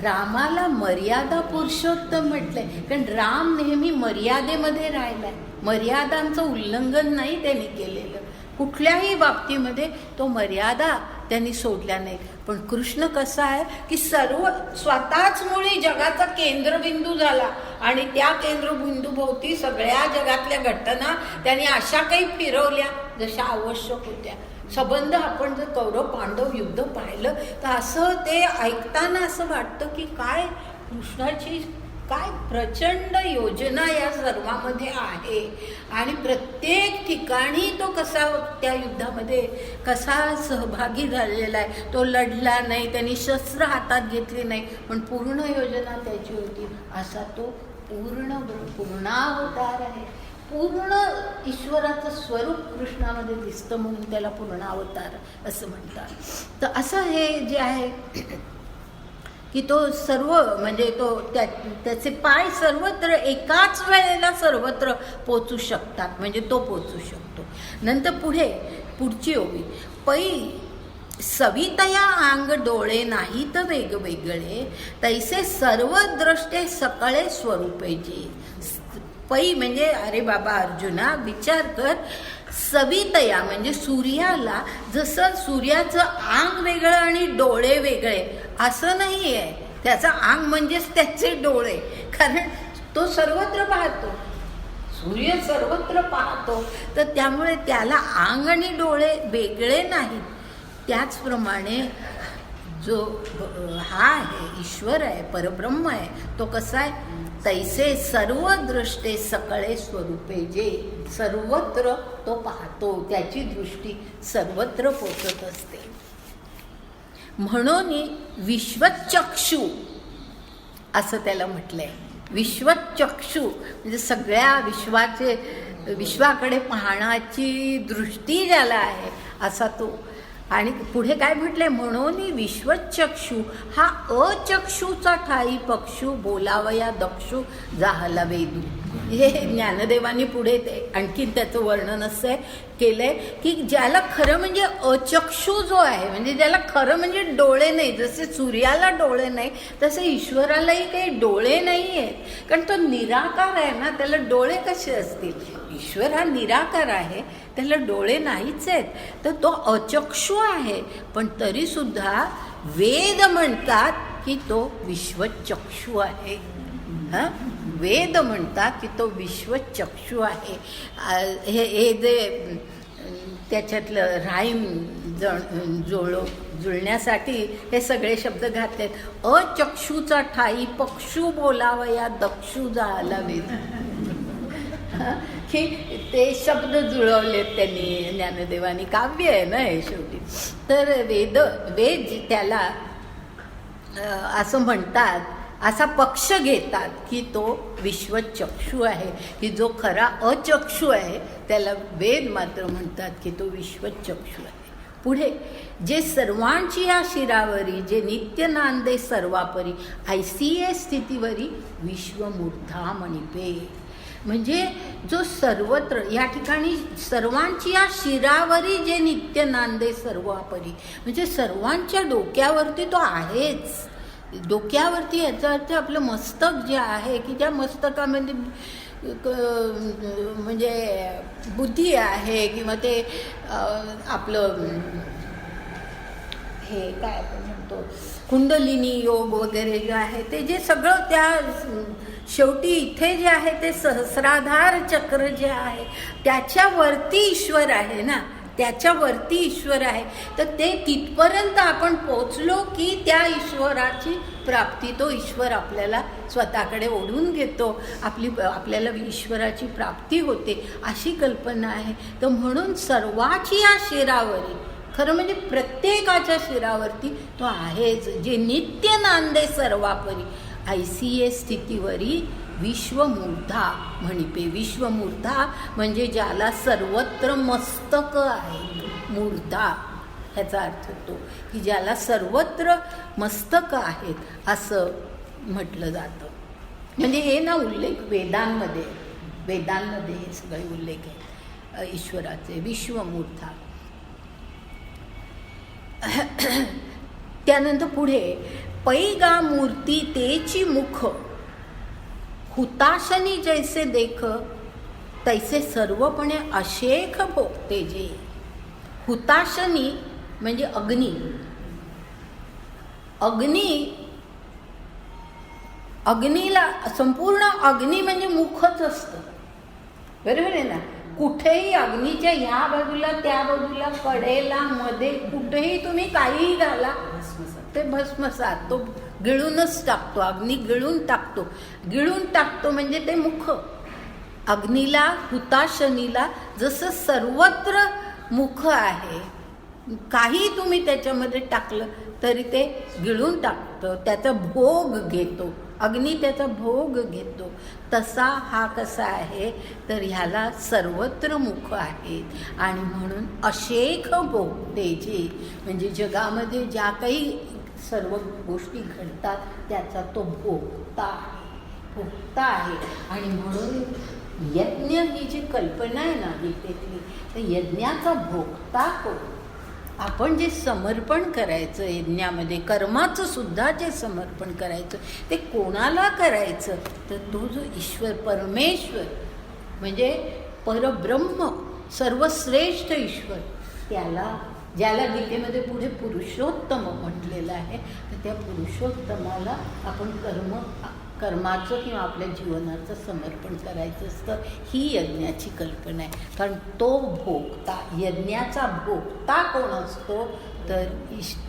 रामाला मर्यादा पुरुषोत्तम म्हटलंय, कारण राम नेहमी मर्यादेमध्ये राहिलाय. मर्यादांचं उल्लंघन नाही त्यांनी केलेलं, कुठल्याही बाबतीमध्ये तो मर्यादा त्यांनी सोडल्या नाही. पण कृष्ण कसा आहे की सर्व स्वतःच मुळी जगाचा केंद्रबिंदू झाला आणि त्या केंद्रबिंदू भोवती सगळ्या जगातल्या घटना त्यांनी अशा काही फिरवल्या जशा आवश्यक होत्या. संबंध आपण जर कौरव पांडव युद्ध पाहिलं तर असं ते ऐकताना असं वाटतं की काय कृष्णाची काय प्रचंड योजना या सर्वामध्ये आहे. आणि प्रत्येक ठिकाणी तो कसा त्या युद्धामध्ये कसा सहभागी झालेला आहे. तो लढला नाही, त्यांनी शस्त्र हातात घेतली नाही, पण पूर्ण योजना त्याची होती. असा तो पूर्णावतार आहे. पूर्ण ईश्वराचं स्वरूप कृष्णामध्ये दिसतं म्हणून त्याला पूर्णावतार असं म्हणतात. तर असं हे जे आहे की तो सर्व म्हणजे तो त्याचे पाय सर्वत्र एकाच वेळेला सर्वत्र पोचू शकतात, म्हणजे तो पोचू शकतो. नंतर पुढची ओवी, पै सवितया अंग डोळे नाही तर वेगवेगळे, तैसे सर्व द्रष्टे सकळे स्वरूपे जे. पै म्हणजे अरे बाबा अर्जुना विचार कर, सवितया म्हणजे सूर्याला जसं सूर्याचं अंग वेगळं आणि डोळे वेगळे असं नाही आहे. त्याचं अंग म्हणजेच त्याचे डोळे, कारण तो सर्वत्र पाहतो, सूर्य सर्वत्र पाहतो, तर त्यामुळे त्याला अंग आणि डोळे वेगळे नाहीत. त्याचप्रमाणे जो हा आहे ईश्वर आहे, परब्रह्म आहे, तो कसा आहे, तैसे सर्व दृष्टे सकळे स्वरूपे जे. सर्वत्र तो पाहतो, त्याची दृष्टी सर्वत्र पोचत असते. म्हणून विश्वचक्षु असं त्याला म्हटलंय. विश्वचक्षु म्हणजे सगळ्या विश्वाकडे पाहण्याची दृष्टी ज्याला आहे असा तो. आणि पुढे काय म्हटलंय, म्हणून विश्वचक्षु हा अचक्षुचा ठाई पक्षू बोलावया दक्षू जाहला वेदू. हे ज्ञानदेवानी पुढे ते आणखीन त्याचं वर्णन असं केलंय की ज्याला खरं म्हणजे अचक्षु जो आहे, म्हणजे ज्याला खरं म्हणजे डोळे नाही, जसे सूर्याला डोळे नाही तसे ईश्वरालाही काही डोळे नाही आहेत, कारण तो निराकार आहे ना, त्याला डोळे कसे असतील. ईश्वर हा निराकार आहे, त्याला डोळे नाहीच आहेत, तर तो अचक्षु आहे. पण तरी सुद्धा वेद म्हणतात की तो विश्वचक्षु आहे. वेद म्हणतात की तो विश्वचक्षु आहे. हे जे त्याच्यातलं राईम जुळण्यासाठी हे सगळे शब्द घातलेत. अचक्षुचा ठाई पक्षू बोलावया दक्षू जाहला वेद. की ते शब्द जुळवलेत त्यांनी ज्ञानदेवानी. काव्य आहे ना हे शेवटी. तर वेद त्याला असं म्हणतात, असा पक्ष घेतात की तो विश्वचक्षु आहे, की जो खरा अचक्षु आहे त्याला वेद मात्र म्हणतात की तो विश्वचक्षु आहे. पुढे जे सर्वांची या शिरावरी, जे नित्य नांदे सर्वापरी, ऐसिये स्थितीवरी विश्वमूर्धा मणिपे. म्हणजे जो सर्वत्र, या ठिकाणी सर्वांची या शिरावरी जे नित्य नांदे सर्वापरी, म्हणजे सर्वांच्या डोक्यावरती तो आहेच. डोक्यावरती याचा अर्थ आपलं मस्तक जे आहे की त्या मस्तकामध्ये म्हणजे बुद्धी आहे किंवा ते आपलं हे काय आपण म्हणतो कुंडलिनी योग वगैरे जे आहे ते जे सगळं त्या शेवटी इथे जे आहे ते सहस्राधार चक्र जे आहे त्याच्यावरती ईश्वर आहे ना, त्याच्यावरती ईश्वर आहे. तर ते तिथपर्यंत आपण पोचलो की त्या ईश्वराची प्राप्ती, तो ईश्वर आपल्याला स्वतःकडे ओढून घेतो, आपल्याला ईश्वराची प्राप्ती होते अशी कल्पना आहे. तर म्हणून सर्वाची या शिरावरी, खरं म्हणजे प्रत्येकाच्या शिरावरती तो आहेच. जे नित्य नांदे सर्वापरी, ऐसिये स्थितीवरी विश्वमूर्धा मणिपे. विश्वमूर्धा म्हणजे ज्याला सर्वत्र मस्तक आहे. मूर्धा ह्याचा अर्थ होतो की ज्याला सर्वत्र मस्तक आहेत असं म्हटलं जातं. म्हणजे हे ना उल्लेख वेदांमध्ये हे सगळे उल्लेख आहेत ईश्वराचे. विश्वमूर्धा. त्यानंतर पुढे पैगा मूर्ती तेची मुख, हुताशनी जैसे देख, तैसे सर्वपणे अशेख भोगते जे. हुताशनी म्हणजे अग्नी. अग्नीला संपूर्ण अग्नी म्हणजे मुखच असतं, बरोबर आहे ना. कुठेही अग्नीच्या ह्या बाजूला त्या बाजूला कडेला मध्ये कुठेही तुम्ही काहीही घाला ते भस्मसात, तो गिळूनच टाकतो. अग्नी गिळून टाकतो म्हणजे ते मुख. अग्नीला, हुताशनीला जसं सर्वत्र मुख आहे, काही तुम्ही त्याच्यामध्ये टाकलं तरी ते गिळून टाकतं, त्याचा भोग घेतो. अग्नी त्याचा भोग घेतो. तसा हा कसा आहे तर ह्याला सर्वत्र मुख आहेत आणि म्हणून अशेख भोगते जे. म्हणजे जगामध्ये ज्या काही सर्व गोष्टी घडतात त्याचा तो भोगता आहे. आणि म्हणून यज्ञ ही जी कल्पना आहे ना गीतेतली, तर यज्ञाचा भोगता कोण. आपण जे समर्पण करायचं यज्ञामध्ये, कर्माचं सुद्धा जे समर्पण करायचं ते कोणाला करायचं तर तो जो ईश्वर, परमेश्वर म्हणजे परब्रह्म, सर्वश्रेष्ठ ईश्वर, त्याला, ज्याला गीतेमध्ये पुढे पुरुषोत्तम म्हटलेलं आहे, तर त्या पुरुषोत्तमाला आपण कर्माचं किंवा आपल्या जीवनाचं समर्पण करायचं असतं. ही यज्ञाची कल्पना आहे. कारण तो भोगता, यज्ञाचा भोगता कोण असतो तर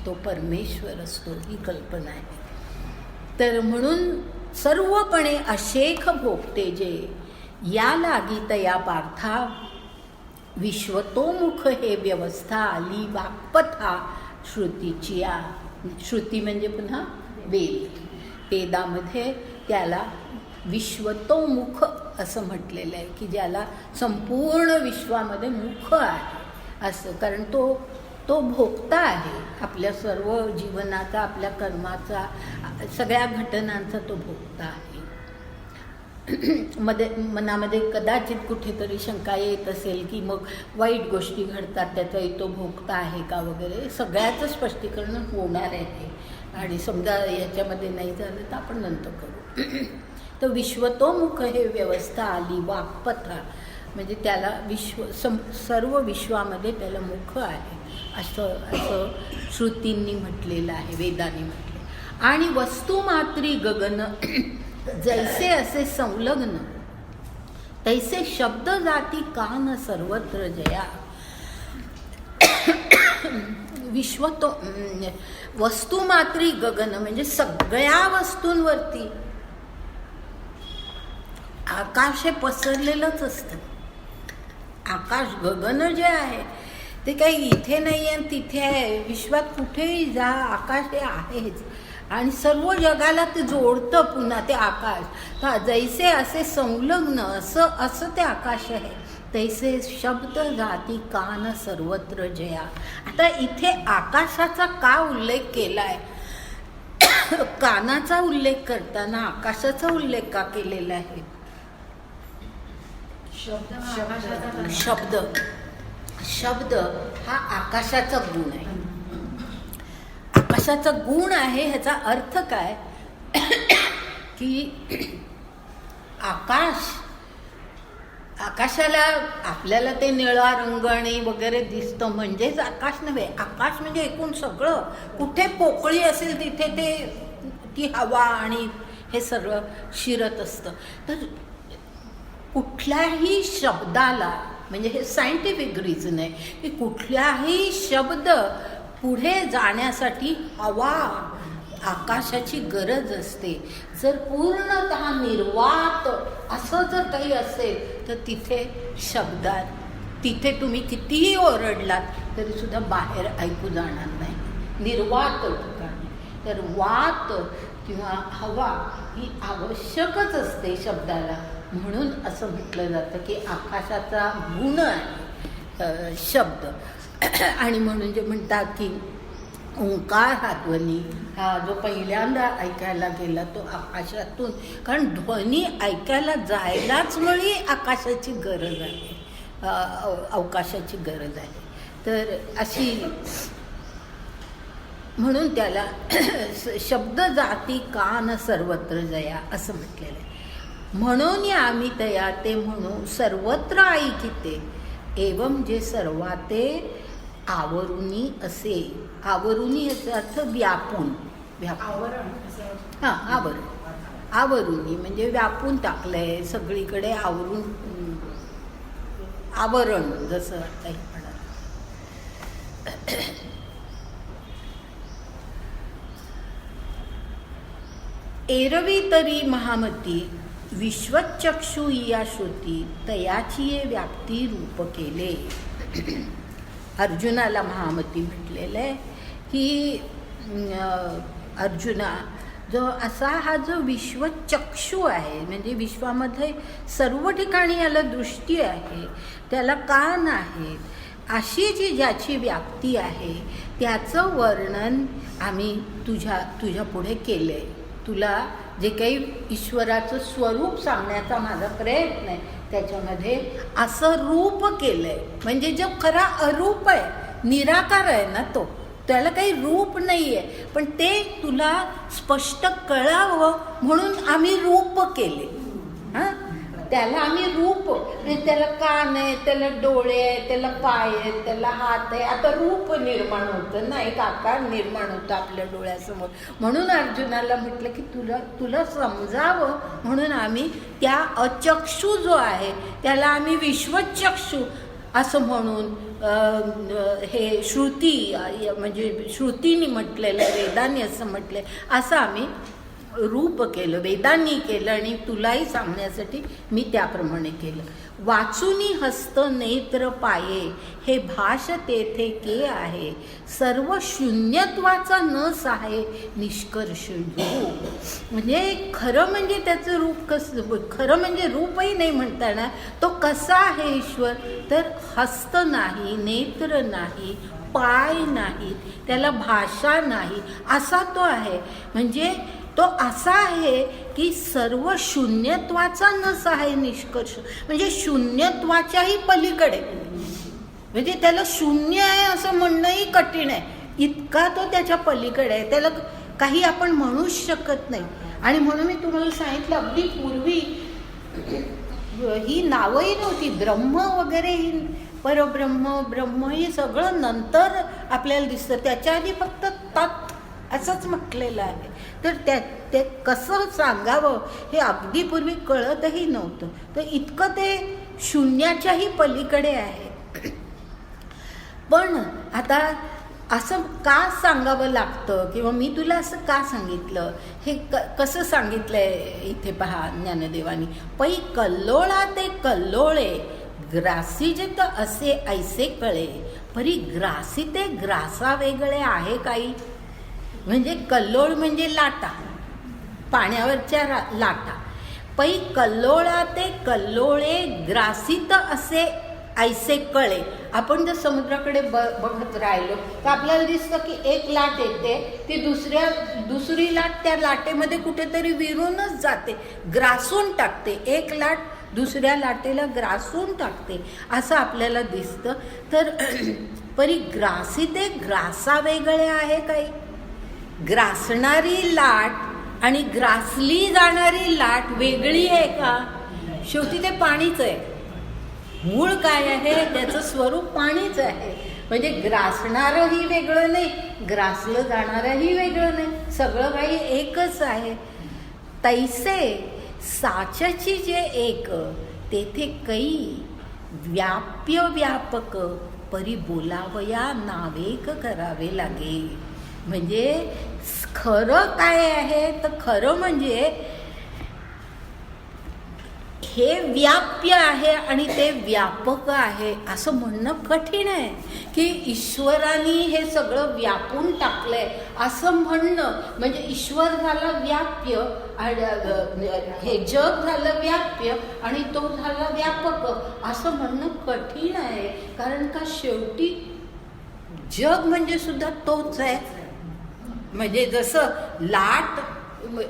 तो परमेश्वर असतो, ही कल्पना आहे. तर म्हणून सर्वपणे अशेख भोगते जे, या लागी तया पार्था विश्वतोमुख हे व्यवस्था आली वाक्पथा श्रुतीची. श्रुती म्हणजे पुन्हा वेद. वेदामध्ये त्याला विश्वतोमुख असं म्हटलेलं आहे की ज्याला संपूर्ण विश्वामध्ये मुख आहे असं. कारण तो भोगता आहे आपल्या सर्व जीवनाचा, आपल्या कर्माचा, सगळ्या घटनांचा तो भोगता आहे. मनामध्ये कदाचित कुठेतरी शंका येत असेल की मग वाईट गोष्टी घडतात त्याचाही तो भोगता आहे का वगैरे. सगळ्याचं स्पष्टीकरण होणार आहे आणि समजा याच्यामध्ये नाही झालं तर आपण नंतर करू. तर विश्वतोमुख हे व्यवस्था आली वाक्पथा म्हणजे त्याला सर्व विश्वामध्ये त्याला मुख आहे असं श्रुतींनी म्हटलेलं आहे, वेदांनी म्हटले. आणि वस्तुमात्री गगन जैसे असे संलग्न, तैसे शब्द जाती कान सर्वत्र जया. वस्तुमात्री गगन म्हणजे सगळ्या वस्तूंवरती आकाश हे पसरलेलंच असतं. आकाश, गगन जे आहे ते काही इथे नाही आहे तिथे आहे. विश्वात कुठेही जा आकाश हे आहेच आणि सर्व जगाला ते जोडतं पुन्हा ते आकाश. जैसे असे संलग्न असं ते आकाश आहे. तैसे शब्द जाती कान सर्वत्र जया. आता इथे आकाशाचा का उल्लेख केलाय? कानाचा उल्लेख करताना आकाशाचा उल्लेख का केलेला आहे? शब्द हा आकाशाचा धर्म. शब्द शब्द हा आकाशाचा गुण आहे. आकाशाचा गुण आहे. ह्याचा अर्थ काय की आकाशाला आपल्याला ते निळा रंग आणि वगैरे दिसतं म्हणजेच आकाश नव्हे. आकाश म्हणजे एकूण सगळं. कुठे पोकळी असेल तिथे ती हवा आणि हे सगळं शिरत असतं. तर कुठल्याही शब्दाला, म्हणजे हे सायंटिफिक रिझन आहे की कुठल्याही शब्द पुढे जाण्यासाठी हवा, आकाशाची गरज असते. जर पूर्णतः निर्वात असं जर काही असेल तर तिथे तुम्ही कितीही ओरडलात तरी सुद्धा बाहेर ऐकू जाणार नाही. निर्वात ठिकाणी तर वात किंवा हवा ही आवश्यकच असते शब्दाला. म्हणून असं म्हटलं जातं की आकाशाचा गुण आहे शब्द. आणि म्हणून जे म्हणतात की ओंकार हा ध्वनी हा जो पहिल्यांदा ऐकायला गेला तो आकाशातून. कारण ध्वनी ऐकायला जायलाच मुळे आकाशाची गरज आहे, अवकाशाची गरज आहे. तर अशी म्हणून त्याला शब्द जाती कान सर्वत्र जया असं म्हटलेलं आहे. म्हणून आम्ही तया ते म्हणू सर्वत्र ऐकिते एवं जे सर्वाते आवरुनी असे. आवरुनी याचा अर्थ व्यापून. आवरण असं. हां, आवरुनी म्हणजे व्यापून टाकलंय सगळीकडे, आवरून, आवरण जसं काही म्हणा. एरवी तरी महामती विश्वचक्षु या श्रुती तयाची ये व्याप्ती रूप केले. अर्जुनाला महामती म्हटलेलं आहे की अर्जुना जो असा हा जो विश्वचक्षु आहे, म्हणजे विश्वामध्ये सर्व ठिकाणी याला दृष्टी आहे, त्याला कान आहेत, अशी जी ज्याची व्याप्ती आहे त्याचं वर्णन आम्ही तुझ्या पुढे केलं आहे. तुला जे काही ईश्वराचं स्वरूप सांगण्याचा माझा प्रयत्न आहे त्याच्यामध्ये असं रूप केलं आहे. म्हणजे जो खरा अरूप आहे, निराकार आहे ना, त्याला काही रूप नाही आहे, पण ते तुला स्पष्ट कळावं म्हणून आम्ही रूप केले. हां, त्याला आम्ही रूप, म्हणजे त्याला कान आहे, त्याला डोळे आहे, त्याला पाय आहेत, त्याला हात आहे. आता रूप निर्माण होतं ना, एक आकार निर्माण होतं आपल्या डोळ्यासमोर. म्हणून अर्जुनाला म्हटलं की तुला समजावं म्हणून आम्ही त्या अचक्षु जो आहे त्याला आम्ही विश्वचक्षु असं म्हणून हे श्रुती, म्हणजे श्रुतीने म्हटलेलं, वेदांनी असं म्हटलं, असं आम्ही रूप केलं, वेदांनी केलं आणि तुलाही सांगण्यासाठी मी त्याप्रमाणे केलं. वाचुनी हस्त नेत्र पाये हे भाष तेथे के आहे, सर्व शून्यत्वाचा न सहाय निष्कर्ष जो. म्हणजे खरं म्हणजे त्याचं रूप कसं, खरं म्हणजे रूपही नाही म्हणता येणार. तो कसा आहे ईश्वर, तर हस्त नाही, नेत्र नाही, पाय नाही, त्याला भाषा नाही, असा तो आहे. म्हणजे तो असा आहे की सर्व शून्यत्वाचा नस आहे निष्कर्ष, म्हणजे शून्यत्वाच्याही पलीकडे. म्हणजे त्याला शून्य आहे असं म्हणणंही कठीण आहे, इतका तो त्याच्या पलीकडे आहे. त्याला काही आपण म्हणूच शकत नाही. आणि म्हणून मी तुम्हाला सांगितलं, अगदी पूर्वी ही नावंही नव्हती, ब्रह्म वगैरे, ही परब्रह्म, ब्रह्म, हे सगळं नंतर आपल्याला दिसतं. त्याच्या आधी फक्त तत् असंच म्हटलेलं आहे. तर ते कसं सांगावं हे अगदी पूर्वी कळतही नव्हतं. तर इतकं ते शून्याच्याही पलीकडे आहे. पण आता असं का सांगावं लागतं, किंवा मी तुला असं का सांगितलं, हे कसं सांगितलं आहे इथे पहा ज्ञानदेवानी. पै कल्लोळा ते कल्लोळे ग्रासी जे तर असे ऐसे कळे, परी ग्रासी ते ग्रासा वेगळे आहे काही. म्हणजे कल्लोळ म्हणजे लाटा, पाण्यावरच्या लाटा. पै कल्लोळा ते कल्लोळे ग्रासित असे ऐसे कळे. आपण जर समुद्राकडे बघत राहिलो तर आपल्याला दिसतं की एक लाट येते, ती दुसरी लाट त्या लाटेमध्ये कुठेतरी विरूनच जाते, ग्रासून टाकते. एक लाट दुसऱ्या लाटेला ग्रासून टाकते असं आपल्याला दिसतं. तर परी ग्रासिते ग्रासा वेगळे आहे काही. ग्रासणारी लाट आणि ग्रासली जाणारी लाट वेगळी आहे का? शेवटी ते पाणीच आहे. मूळ काय आहे? त्याचं स्वरूप पाणीच आहे. म्हणजे ग्रासणारंही वेगळं नाही, ग्रासलं जाणारंही वेगळं नाही, सगळं काही एकच आहे. तैसे साचची जे एक तेथे कै व्याप्य व्यापक परी बोलावया नावेक करावे लागे. म्हणजे खरं काय आहे? तर खरं म्हणजे हे व्याप्य आहे आणि ते व्यापक आहे असं म्हणणं कठीण आहे. की ईश्वराने हे सगळं व्यापून टाकलंय असं म्हणणं म्हणजे ईश्वर झाला व्याप्य, हे जग झालं व्याप्य आणि तो झाला व्यापक असं म्हणणं कठीण आहे. कारण का शेवटी जग म्हणजे सुद्धा तोच आहे. म्हणजे जसं लाट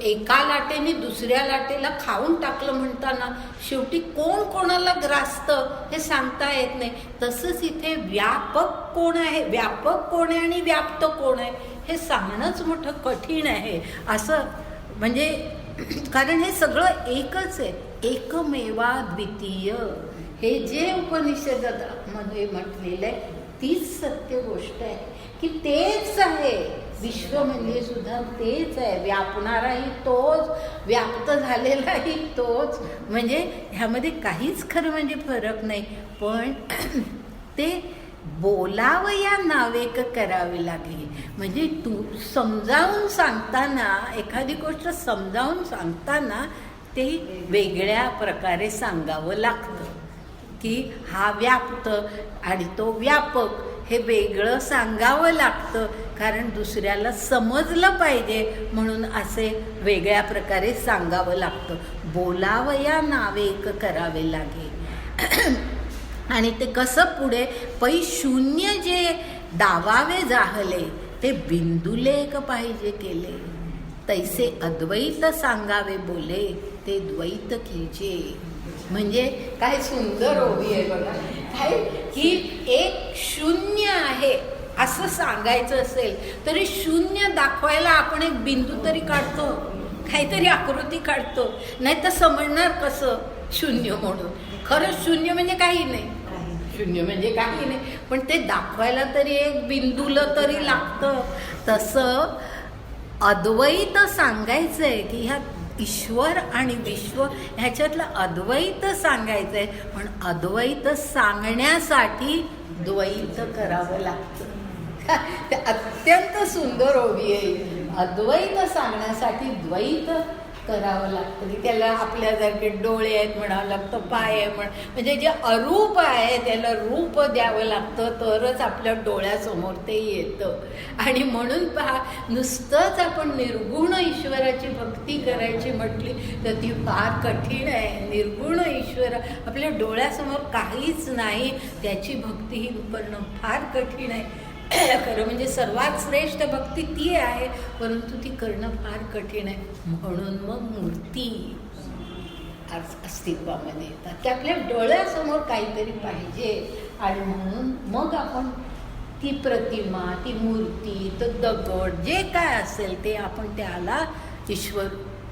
एका लाटेने दुसऱ्या लाटेला खाऊन टाकलं म्हणताना शेवटी कोण कोणाला ग्रासतं हे सांगता येत नाही. तसंच इथे व्यापक कोण आहे, व्यापक कोण आहे आणि व्याप्त कोण आहे हे सांगणंच मोठं कठीण आहे. असं म्हणजे कारण हे सगळं एकच आहे, एकमेवा द्वितीय. हे जे उपनिषदामध्ये म्हटलेलं आहे तीच सत्य गोष्ट आहे की तेच आहे. विश्व म्हणजे सुद्धा तेच आहे, व्यापणाराही तोच, व्याप्त झालेलाही तोच. म्हणजे ह्यामध्ये काहीच खरं म्हणजे फरक नाही. पण ते बोलावया नावेक करावे लागले. म्हणजे तू समजावून सांगताना, एखादी गोष्ट समजावून सांगताना ते वेगळ्या प्रकारे सांगावं लागतं की हा व्याप्त आणि तो व्यापक हे वेगळं सांगावं लागतं. कारण दुसऱ्याला समजलं पाहिजे म्हणून असे वेगळ्या प्रकारे सांगावं लागतं. बोलावया नावेक करावे लागे. आणि ते कसं पुढे पै शून्य जे दावावे जाहले ते बिंदुलेख पाहिजे केले. तैसे अद्वैत सांगावे बोले ते द्वैत कीजे. म्हणजे काय सुंदर ओवी आहे बघा. काय की एक शून्य आहे असं सांगायचं असेल तरी शून्य दाखवायला आपण एक बिंदू तरी काढतो, काहीतरी आकृती काढतो, नाही तर समजणार कसं शून्य म्हणून. खरं शून्य म्हणजे काही नाही, शून्य म्हणजे काही नाही, पण ते दाखवायला तरी एक बिंदूला तरी लागतं. तसं अद्वैत सांगायचंय की ह्या ईश्वर आणि विश्व ह्याच्यातलं अद्वैत सांगायचं आहे. पण अद्वैत सांगण्यासाठी द्वैत करावं लागतं. ते अत्यंत सुंदर ओवी आहे. अद्वैत सांगण्यासाठी द्वैत करावं लागतं. त्याला आपल्यासारखे डोळे आहेत म्हणावं लागतं, पाय आहे म्हणजे जे अरूप आहे त्याला रूप द्यावं लागतं तरच आपल्या डोळ्यासमोर ते येतं. आणि म्हणून पहा, नुसतंच आपण निर्गुण ईश्वराची भक्ती करायची म्हटली तर ती फार कठीण आहे. निर्गुण ईश्वर आपल्या डोळ्यासमोर काहीच नाही, त्याची भक्ती ही करणं फार कठीण आहे. खरं म्हणजे सर्वात श्रेष्ठ भक्ती ती आहे, परंतु ती करणं फार कठीण आहे. म्हणून मग मूर्ती आज अस्तित्वामध्ये येतात की आपल्या डोळ्यासमोर काहीतरी पाहिजे. आणि म्हणून मग आपण ती प्रतिमा, ती मूर्ती, तो दगड जे काय असेल ते आपण त्याला ईश्वर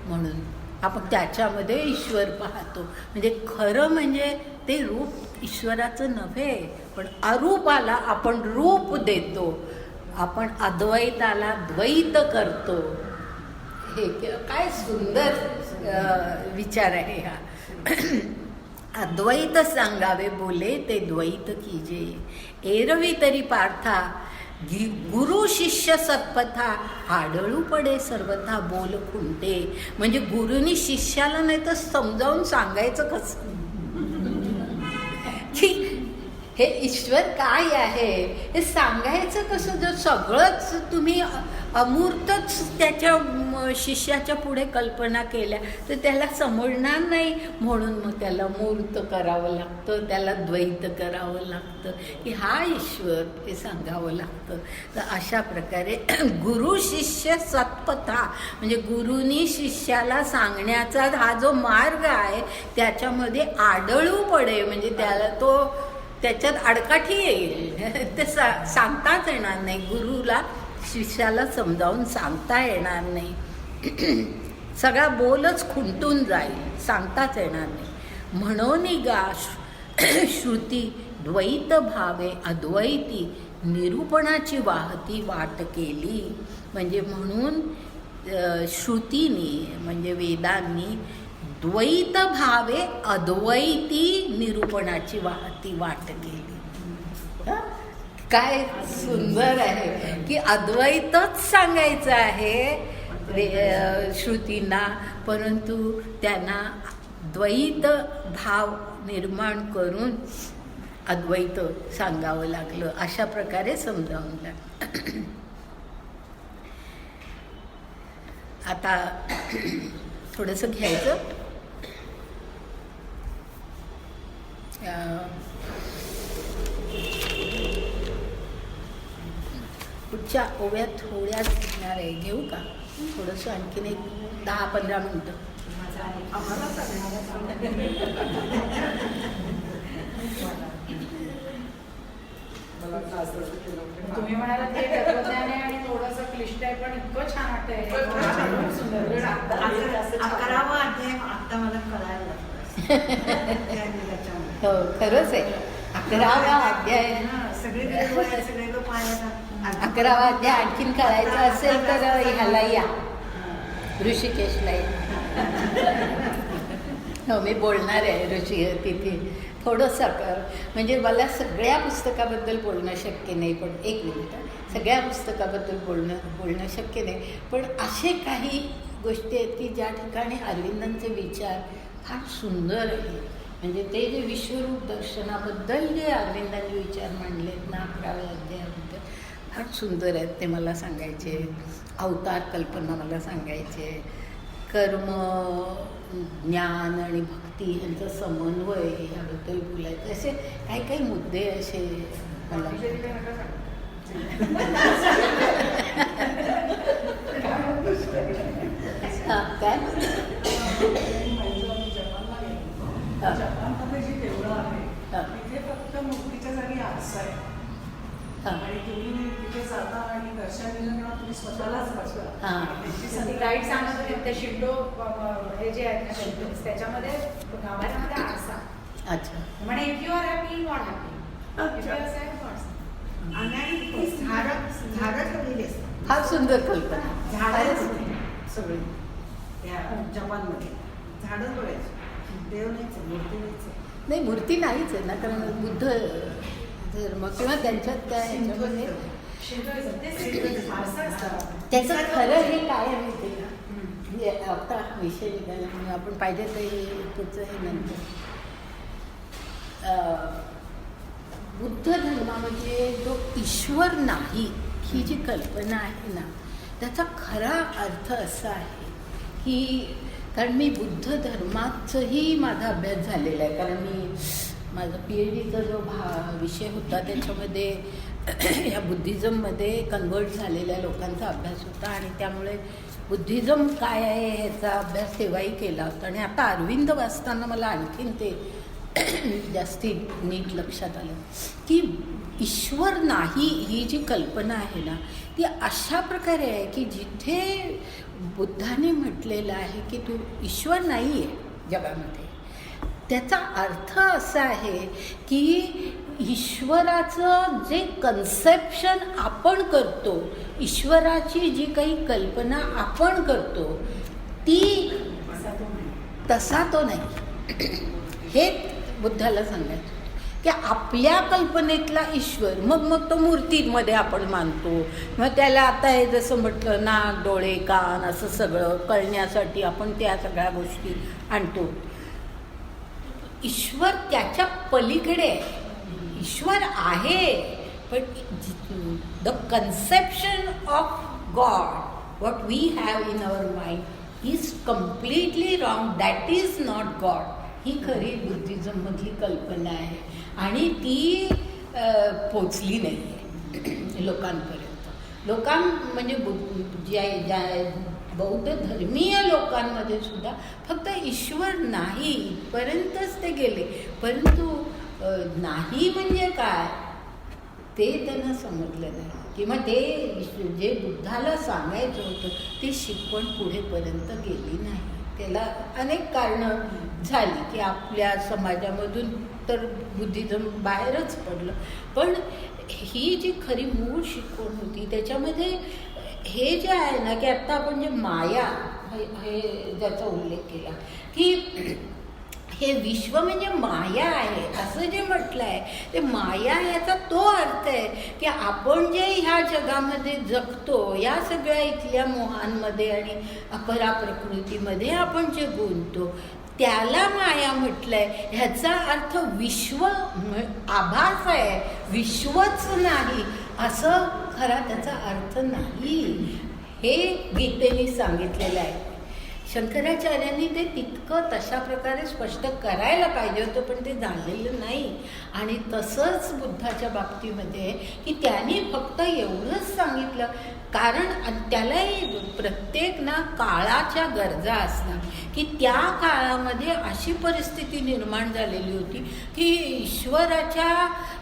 म्हणून आपण त्याच्यामध्ये ईश्वर पाहतो. म्हणजे खरं म्हणजे ते रूप ईश्वराचं नव्हे, पण अरूपाला आपण रूप देतो, आपण अद्वैताला द्वैत करतो. हे काय सुंदर विचार आहे हा. अद्वैत सांगावे बोले ते द्वैत कीजे. एरवी तरी पार्था गुरु शिष्य सत्पथा आढळू पडे सर्वथा बोल खुंटे. म्हणजे गुरुनी शिष्याला नाही तर समजावून सांगायचं कसं की हे ईश्वर काय आहे हे सांगायचं कसं? जर सगळंच तुम्ही अमूर्तच त्याच्या शिष्याच्या पुढे कल्पना केल्या तर त्याला समजणार नाही. म्हणून मग त्याला मूर्त करावं लागतं, त्याला द्वैत करावं लागतं की हा ईश्वर हे सांगावं लागतं. तर अशा प्रकारे गुरु शिष्य सत्पथा म्हणजे गुरुनी शिष्याला सांगण्याचा हा जो मार्ग आहे त्याच्यामध्ये आडळू पडे म्हणजे त्याला तो त्याच्यात आडकाठी येईल. ते सांगताच येणार नाही. गुरुला शिष्याला समजावून सांगता येणार नाही. सगळा बोलच खुंटून जाईल, सांगताच येणार नाही. म्हणून गा श्रुती द्वैत भावे अद्वैती निरूपणाची वाहती वाट केली. म्हणजे म्हणून श्रुतीने म्हणजे वेदांनी द्वैत भावे अद्वैती निरूपणाची वाहती वाट केली. काय सुंदर आहे की अद्वैतच सांगायचं आहे श्रुतींना, परंतु त्यांना द्वैत भाव निर्माण करून अद्वैत सांगावं लागलं. अशा प्रकारे समजावून लागलं. आता थोडंसं घ्यायचं. पुढच्या ओव्यात थोड्याच घेणार आहे, घेऊ का? थोडंसं आणखीन एक 10-15 मिनटं. तुम्ही म्हणाला ते तत्वज्ञान आहे आणि थोडंसं क्लिष्ट आहे पण इतकं छान वाटतंय. सुंदर. 11वा अध्याय आता मला कळायला लागला. हो खरंच आहे. 11वा अध्याय सगळे लोक पाहायला 11वा अध्याय आणखीन करायचं असेल तर ह्याला या ऋषिकेशला या. हो मी बोलणार आहे तिथे थोडंसं म्हणजे मला सगळ्या पुस्तकाबद्दल बोलणं शक्य नाही, पण एक मिनिट सगळ्या पुस्तकाबद्दल बोलणं शक्य नाही, पण असे काही गोष्टी आहेत की ज्या ठिकाणी अरविंदांचे विचार फार सुंदर आहेत. म्हणजे ते जे विश्वरूप दर्शनाबद्दल जे अरविंदांनी विचार मांडलेत ना 11व्या अध्यायाबद्दल फार सुंदर आहेत. ते मला सांगायचे. अवतार कल्पना मला सांगायचे. कर्म ज्ञान आणि भक्ती यांचा समन्वय ह्याबद्दल बोलायचं. असे काही काही मुद्दे असे मला काय जपानमध्ये जी देवळं आहे तिथे फक्त मूर्तीच्या जागी आरसा आहे आणि तुम्ही तिथे जाता आणि दर्शन दिलं तेव्हा तुम्ही स्वतःलाच बघता. गाईड सांगत होते ते शिंडो हे जे आहेत ना टेम्पल्स त्याच्यामध्ये गाभाऱ्यामध्ये आरसा. अच्छा म्हणे if you are happy god happy, if you are sad god. आणि झाडं ठेवलेली असतात. फार सुंदर कल्पना. झाडं सगळी त्या जपानमध्ये झाडं बघायची. देव नाहीच, मूर्ती नाहीच. नाही मूर्ती नाहीच आहे ना, कारण बुद्ध धर्म किंवा त्यांच्यात त्या ह्याच्यामध्ये त्याचं खरं हे काय आहे माहिती का? म्हणजे आता विषय निघाला म्हणून आपण पाहिजे तरी त्याचं हे नंतर बुद्ध धर्मामध्ये जो ईश्वर नाही ही जी कल्पना आहे ना त्याचा खरा अर्थ असा आहे की कारण मी बुद्ध धर्माचाही माझा अभ्यास झालेला आहे. कारण मी माझा PhDचा जो विषय होता त्याच्यामध्ये ह्या बुद्धिझममध्ये कन्वर्ट झालेल्या लोकांचा अभ्यास होता आणि त्यामुळे बुद्धिझम काय आहे ह्याचा अभ्यास तेव्हाही केला होता. आणि आता अरविंद वाचताना मला आणखीन ते जास्ती नीट लक्षात आलं की ईश्वर नाही ही जी कल्पना आहे ना ती अशा प्रकारे आहे की जिथे बुद्धाने म्हटलेलं आहे की तू ईश्वर नाही आहे जगामध्ये, त्याचा अर्थ असा आहे की ईश्वराचं जे कन्सेप्शन आपण करतो, ईश्वराची जी काही कल्पना आपण करतो ती तसा तो नाही. हे बुद्धाला सांगायचं की आपल्या कल्पनेतला ईश्वर मग तो मूर्तीमध्ये आपण मानतो. मग त्याला आता हे जसं म्हटलं नाक डोळे कान असं सगळं कळण्यासाठी आपण त्या सगळ्या गोष्टी आणतो. ईश्वर त्याच्या पलीकडे आहे. ईश्वर आहे, पण the conception of God what we have in our mind is completely wrong. That is not God. ही खरी बुद्धिझममधली कल्पना आहे आणि ती पोचली नाही आहे लोकांपर्यंत. म्हणजे ज्या बौद्ध धर्मीय लोकांमध्ये सुद्धा फक्त ईश्वर नाही इथपर्यंतच ते गेले, परंतु नाही म्हणजे काय ते त्यांना समजलं नाही, किंवा ते जे बुद्धाला सांगायचं होतं ती शिकवण पुढेपर्यंत गेली नाही. त्याला अनेक कारणं झाली की आपल्या समाजामधून तर बुद्धिझम बाहेरच पडलं, पण ही जी खरी मूळ शिकवण होती त्याच्यामध्ये हे जे आहे ना की आत्ता आपण जे माया हे ज्याचा उल्लेख केला की हे विश्व म्हणजे माया आहे असं जे म्हटलं आहे, ते माया याचा तो अर्थ आहे की आपण जे ह्या जगामध्ये जगतो, या सगळ्या इथल्या मोहांमध्ये आणि अपरा प्रकृतीमध्ये आपण जे गुंततो त्याला माया म्हटलंय. ह्याचा अर्थ विश्व आभास आहे, विश्वच नाही असं खरा त्याचा अर्थ नाही. हे गीतेने सांगितलेलं आहे. शंकराचार्यांनी ते तितकं तशा प्रकारे स्पष्ट करायला पाहिजे होतं, पण ते झालेलं नाही. आणि तसंच बुद्धाच्या बाबतीमध्ये की त्यांनी फक्त एवढंच सांगितलं, कारण त्यालाही प्रत्येक ना काळाच्या गरजा असतात की त्या काळामध्ये अशी परिस्थिती निर्माण झालेली होती की ईश्वराच्या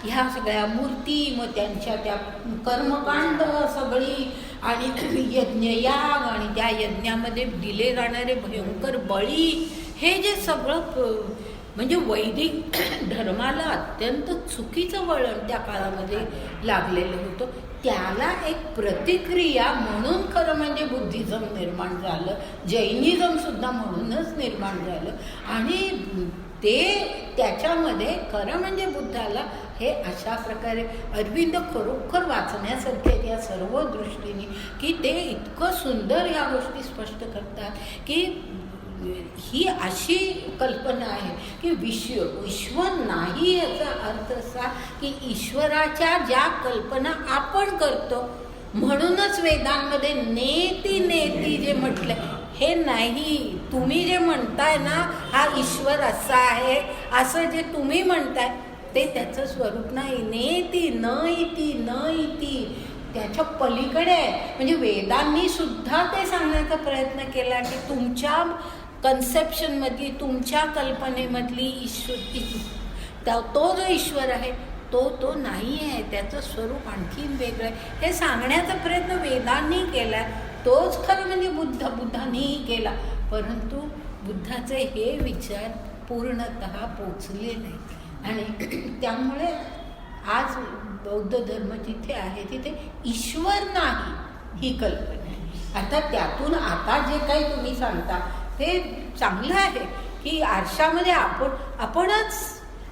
ह्या सगळ्या मूर्ती, मग त्यांच्या त्या कर्मकांड सगळी आणि यज्ञयाग आणि त्या यज्ञामध्ये दिले जाणारे भयंकर बळी, हे जे सगळं म्हणजे वैदिक धर्माला अत्यंत चुकीचं वळण त्या काळामध्ये लागलेलं होतं. त्याला एक प्रतिक्रिया म्हणून खरं म्हणजे बुद्धिझम निर्माण झालं, जैनिझम सुद्धा म्हणूनच निर्माण झालं. आणि ते त्याच्यामध्ये खरं म्हणजे बुद्धाला हे अशा प्रकारे अरविंद खरोखर वाचण्यासारखे आहेत या सर्व दृष्टीने की ते इतकं सुंदर ह्या गोष्टी स्पष्ट करतात की ही अशी कल्पना आहे की विश्व नाही याचा अर्थ असा की ईश्वराच्या ज्या कल्पना आपण करतो, म्हणूनच वेदांमध्ये नेती नेती जे म्हटलंय हे नाही. तुम्ही जे म्हणताय ना हा ईश्वर असा आहे असं जे तुम्ही म्हणताय ते त्याचं स्वरूप नाही. नेती न इति न इति त्याच्या पलीकडे आहे. म्हणजे वेदांनी सुद्धा ते सांगण्याचा प्रयत्न केला की तुमच्या कन्सेप्शनमधली, तुमच्या कल्पनेमधली ईश्वर, तो जो ईश्वर आहे तो नाही आहे, त्याचं स्वरूप आणखीन वेगळं आहे हे सांगण्याचा प्रयत्न वेदांनी केला. तोच खरं म्हणजे बुद्धांनीही केला, परंतु बुद्धाचे हे विचार पूर्णतः पोचले नाहीत. आणि त्यामुळे आज बौद्ध धर्म जिथे आहे तिथे ईश्वर नाही ही कल्पना आहे. आता त्यातून आता जे काही तुम्ही सांगता ते चांगलं आहे की आरशामध्ये आपणच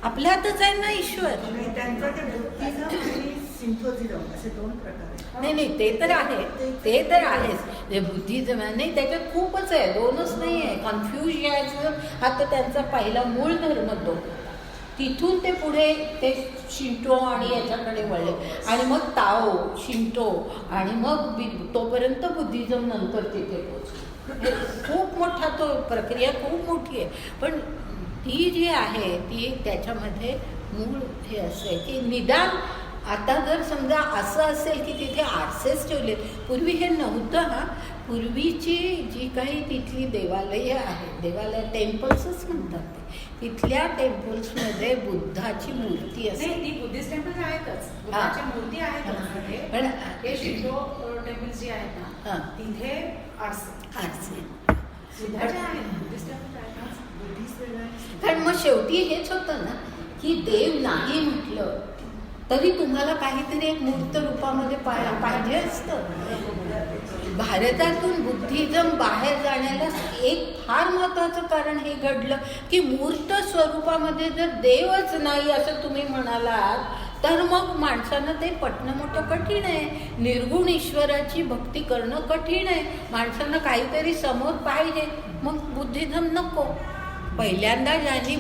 आपल्यातच आहे ना ईश्वर. त्यांचा ते बुद्धिझम आणि सिंथोझिझम असे दोन प्रकार आहेत. नाही ते तर आहे, ते तर आहेच. जे बुद्धिझम आहे नाही त्याच्यात खूपच आहे, दोनच नाही आहे. कन्फ्युजन हा तर त्यांचा पहिला मूळ धर्म तो, तिथून ते पुढे ते शिंटो आणि याच्याकडे वळले आणि मग ताओ, शिंटो आणि मग तोपर्यंत बुद्धिझम नंतर तिथे पोचले. खूप मोठा तो प्रक्रिया खूप मोठी आहे. पण ती जी आहे ती त्याच्यामध्ये मूळ हे असं आहे की निदान आता जर समजा असं असेल की तिथे आरसेच ठेवलेत, पूर्वी हे नव्हतं. पूर्वीची जी काही तिथली देवालयं आहेत, देवालय टेम्पल्सच म्हणतात, तिथल्या टेम्पल्समध्ये बुद्धाची मूर्ती असते. ती बुद्धिस्ट टेम्पल्स आहेतच, बुद्धाची मूर्ती आहेतच. पण हे शिंटो टेम्पल्स जे आहेत ना तिथे आरसे बुद्धाचे आहेत, बुद्धिस्ट टेम्पल्स आहेत. कारण मग शेवटी हेच होतं ना की देव नाही म्हटलं तरी तुम्हाला काहीतरी एक मूर्त रूपामध्ये पाहिजे असतं. भारतातून बुद्धिझम बाहेर जाण्याला एक फार महत्त्वाचं कारण हे घडलं की मूर्त स्वरूपामध्ये जर देवच नाही असं तुम्ही म्हणालात तर मग माणसानं ते पटणं मोठं कठीण आहे. निर्गुण ईश्वराची भक्ती करणं कठीण आहे. माणसानं काहीतरी समोर पाहिजे. मग बुद्धिझम नको. पहिल्यांदा ज्यांनी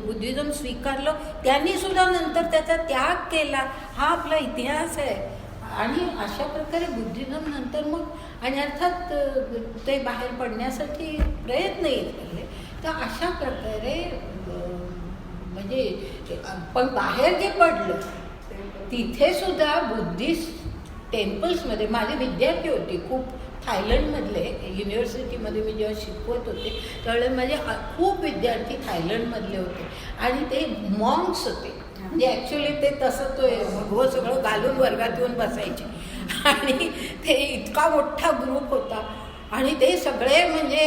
बुद्धिझम स्वीकारलं त्यांनी सुद्धा नंतर त्याचा त्याग केला. हा आपला इतिहास आहे. आणि अशा प्रकारे बुद्धिझम नंतर मग आणि अर्थात ते बाहेर पडण्यासाठी प्रयत्नही केले. तर अशा प्रकारे म्हणजे पण बाहेर जे पडलं तिथे सुद्धा बुद्धिस्ट टेम्पल्समध्ये माझे विद्यार्थी होते खूप थायलंडमधले. युनिव्हर्सिटीमध्ये मी जेव्हा शिकवत होते त्यावेळेला माझे खूप विद्यार्थी थायलंडमधले होते आणि ते मॉन्क्स होते. म्हणजे ॲक्च्युली ते तसं तो भगवं सगळं घालून वर्गात येऊन बसायचे आणि ते इतका मोठा ग्रुप होता आणि ते सगळे म्हणजे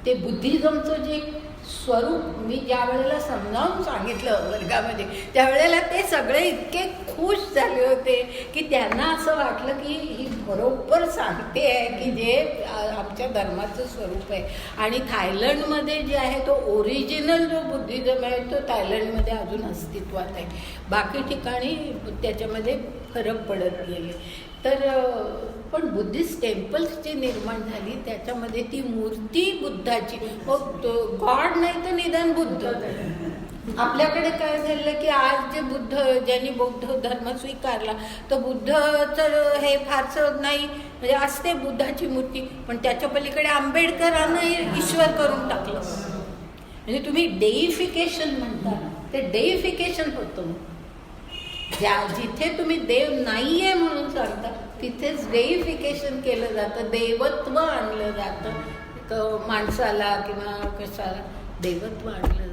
ते बुद्धिझमचं जे स्वरूप मी ज्या वेळेला समजावून सांगितलं वर्गामध्ये त्यावेळेला ते सगळे इतके खुश झाले होते की त्यांना असं वाटलं की ही बरोबर सांगते आहे की जे आमच्या धर्माचं स्वरूप आहे. आणि थायलंडमध्ये जे आहे तो ओरिजिनल जो बुद्धिझम आहे तो थायलंडमध्ये अजून अस्तित्वात आहे. बाकी ठिकाणी त्याच्यामध्ये फरक पडत गेले. तर पण बुद्धिस्ट टेम्पल्स जी निर्माण झाली त्याच्यामध्ये ती मूर्ती बुद्धाची गॉड नाही तर निदान बुद्ध. आपल्याकडे काय झालं की आज जे बुद्ध ज्यांनी बौद्ध धर्म स्वीकारला तर बुद्ध तर हे फारसं नाही म्हणजे असते बुद्धाची मूर्ती पण त्याच्या पलीकडे आंबेडकरांना ईश्वर करून टाकलं. म्हणजे तुम्ही डेइफिकेशन म्हणता ते डेइफिकेशन होतं. जिथे तुम्ही देव नाहीये म्हणून सांगता तिथेच डेइफिकेशन केलं जातं. देवत्व आणलं जातं माणसाला किंवा कशाला देवत्व आणलं जातं.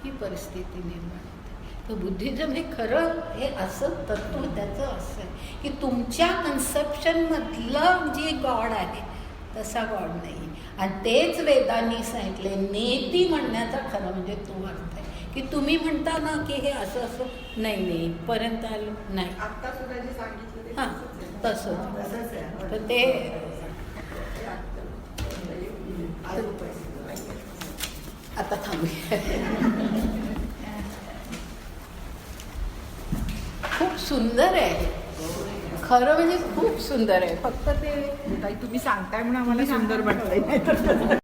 ही परिस्थिती निर्माण होते. तर बुद्धिझम हे खरं हे असं तत्व त्याचं असं आहे की तुमच्या कन्सेप्शनमधलं जे गॉड आहे तसा गॉड नाही. आणि तेच वेदांनी सांगितले. नेती म्हणण्याचा खरं म्हणजे तो अर्थ आहे की तुम्ही म्हणता ना की हे असं असं नाही पर्यंत आलं नाही. आता सुद्धा जे सांगितलं हां तसंच तर ते आता थांबूया. खूप सुंदर आहे खरं म्हणजे खूप सुंदर आहे. फक्त ते ताई तुम्ही सांगताय म्हणून आम्हाला सुंदर वाटतंय.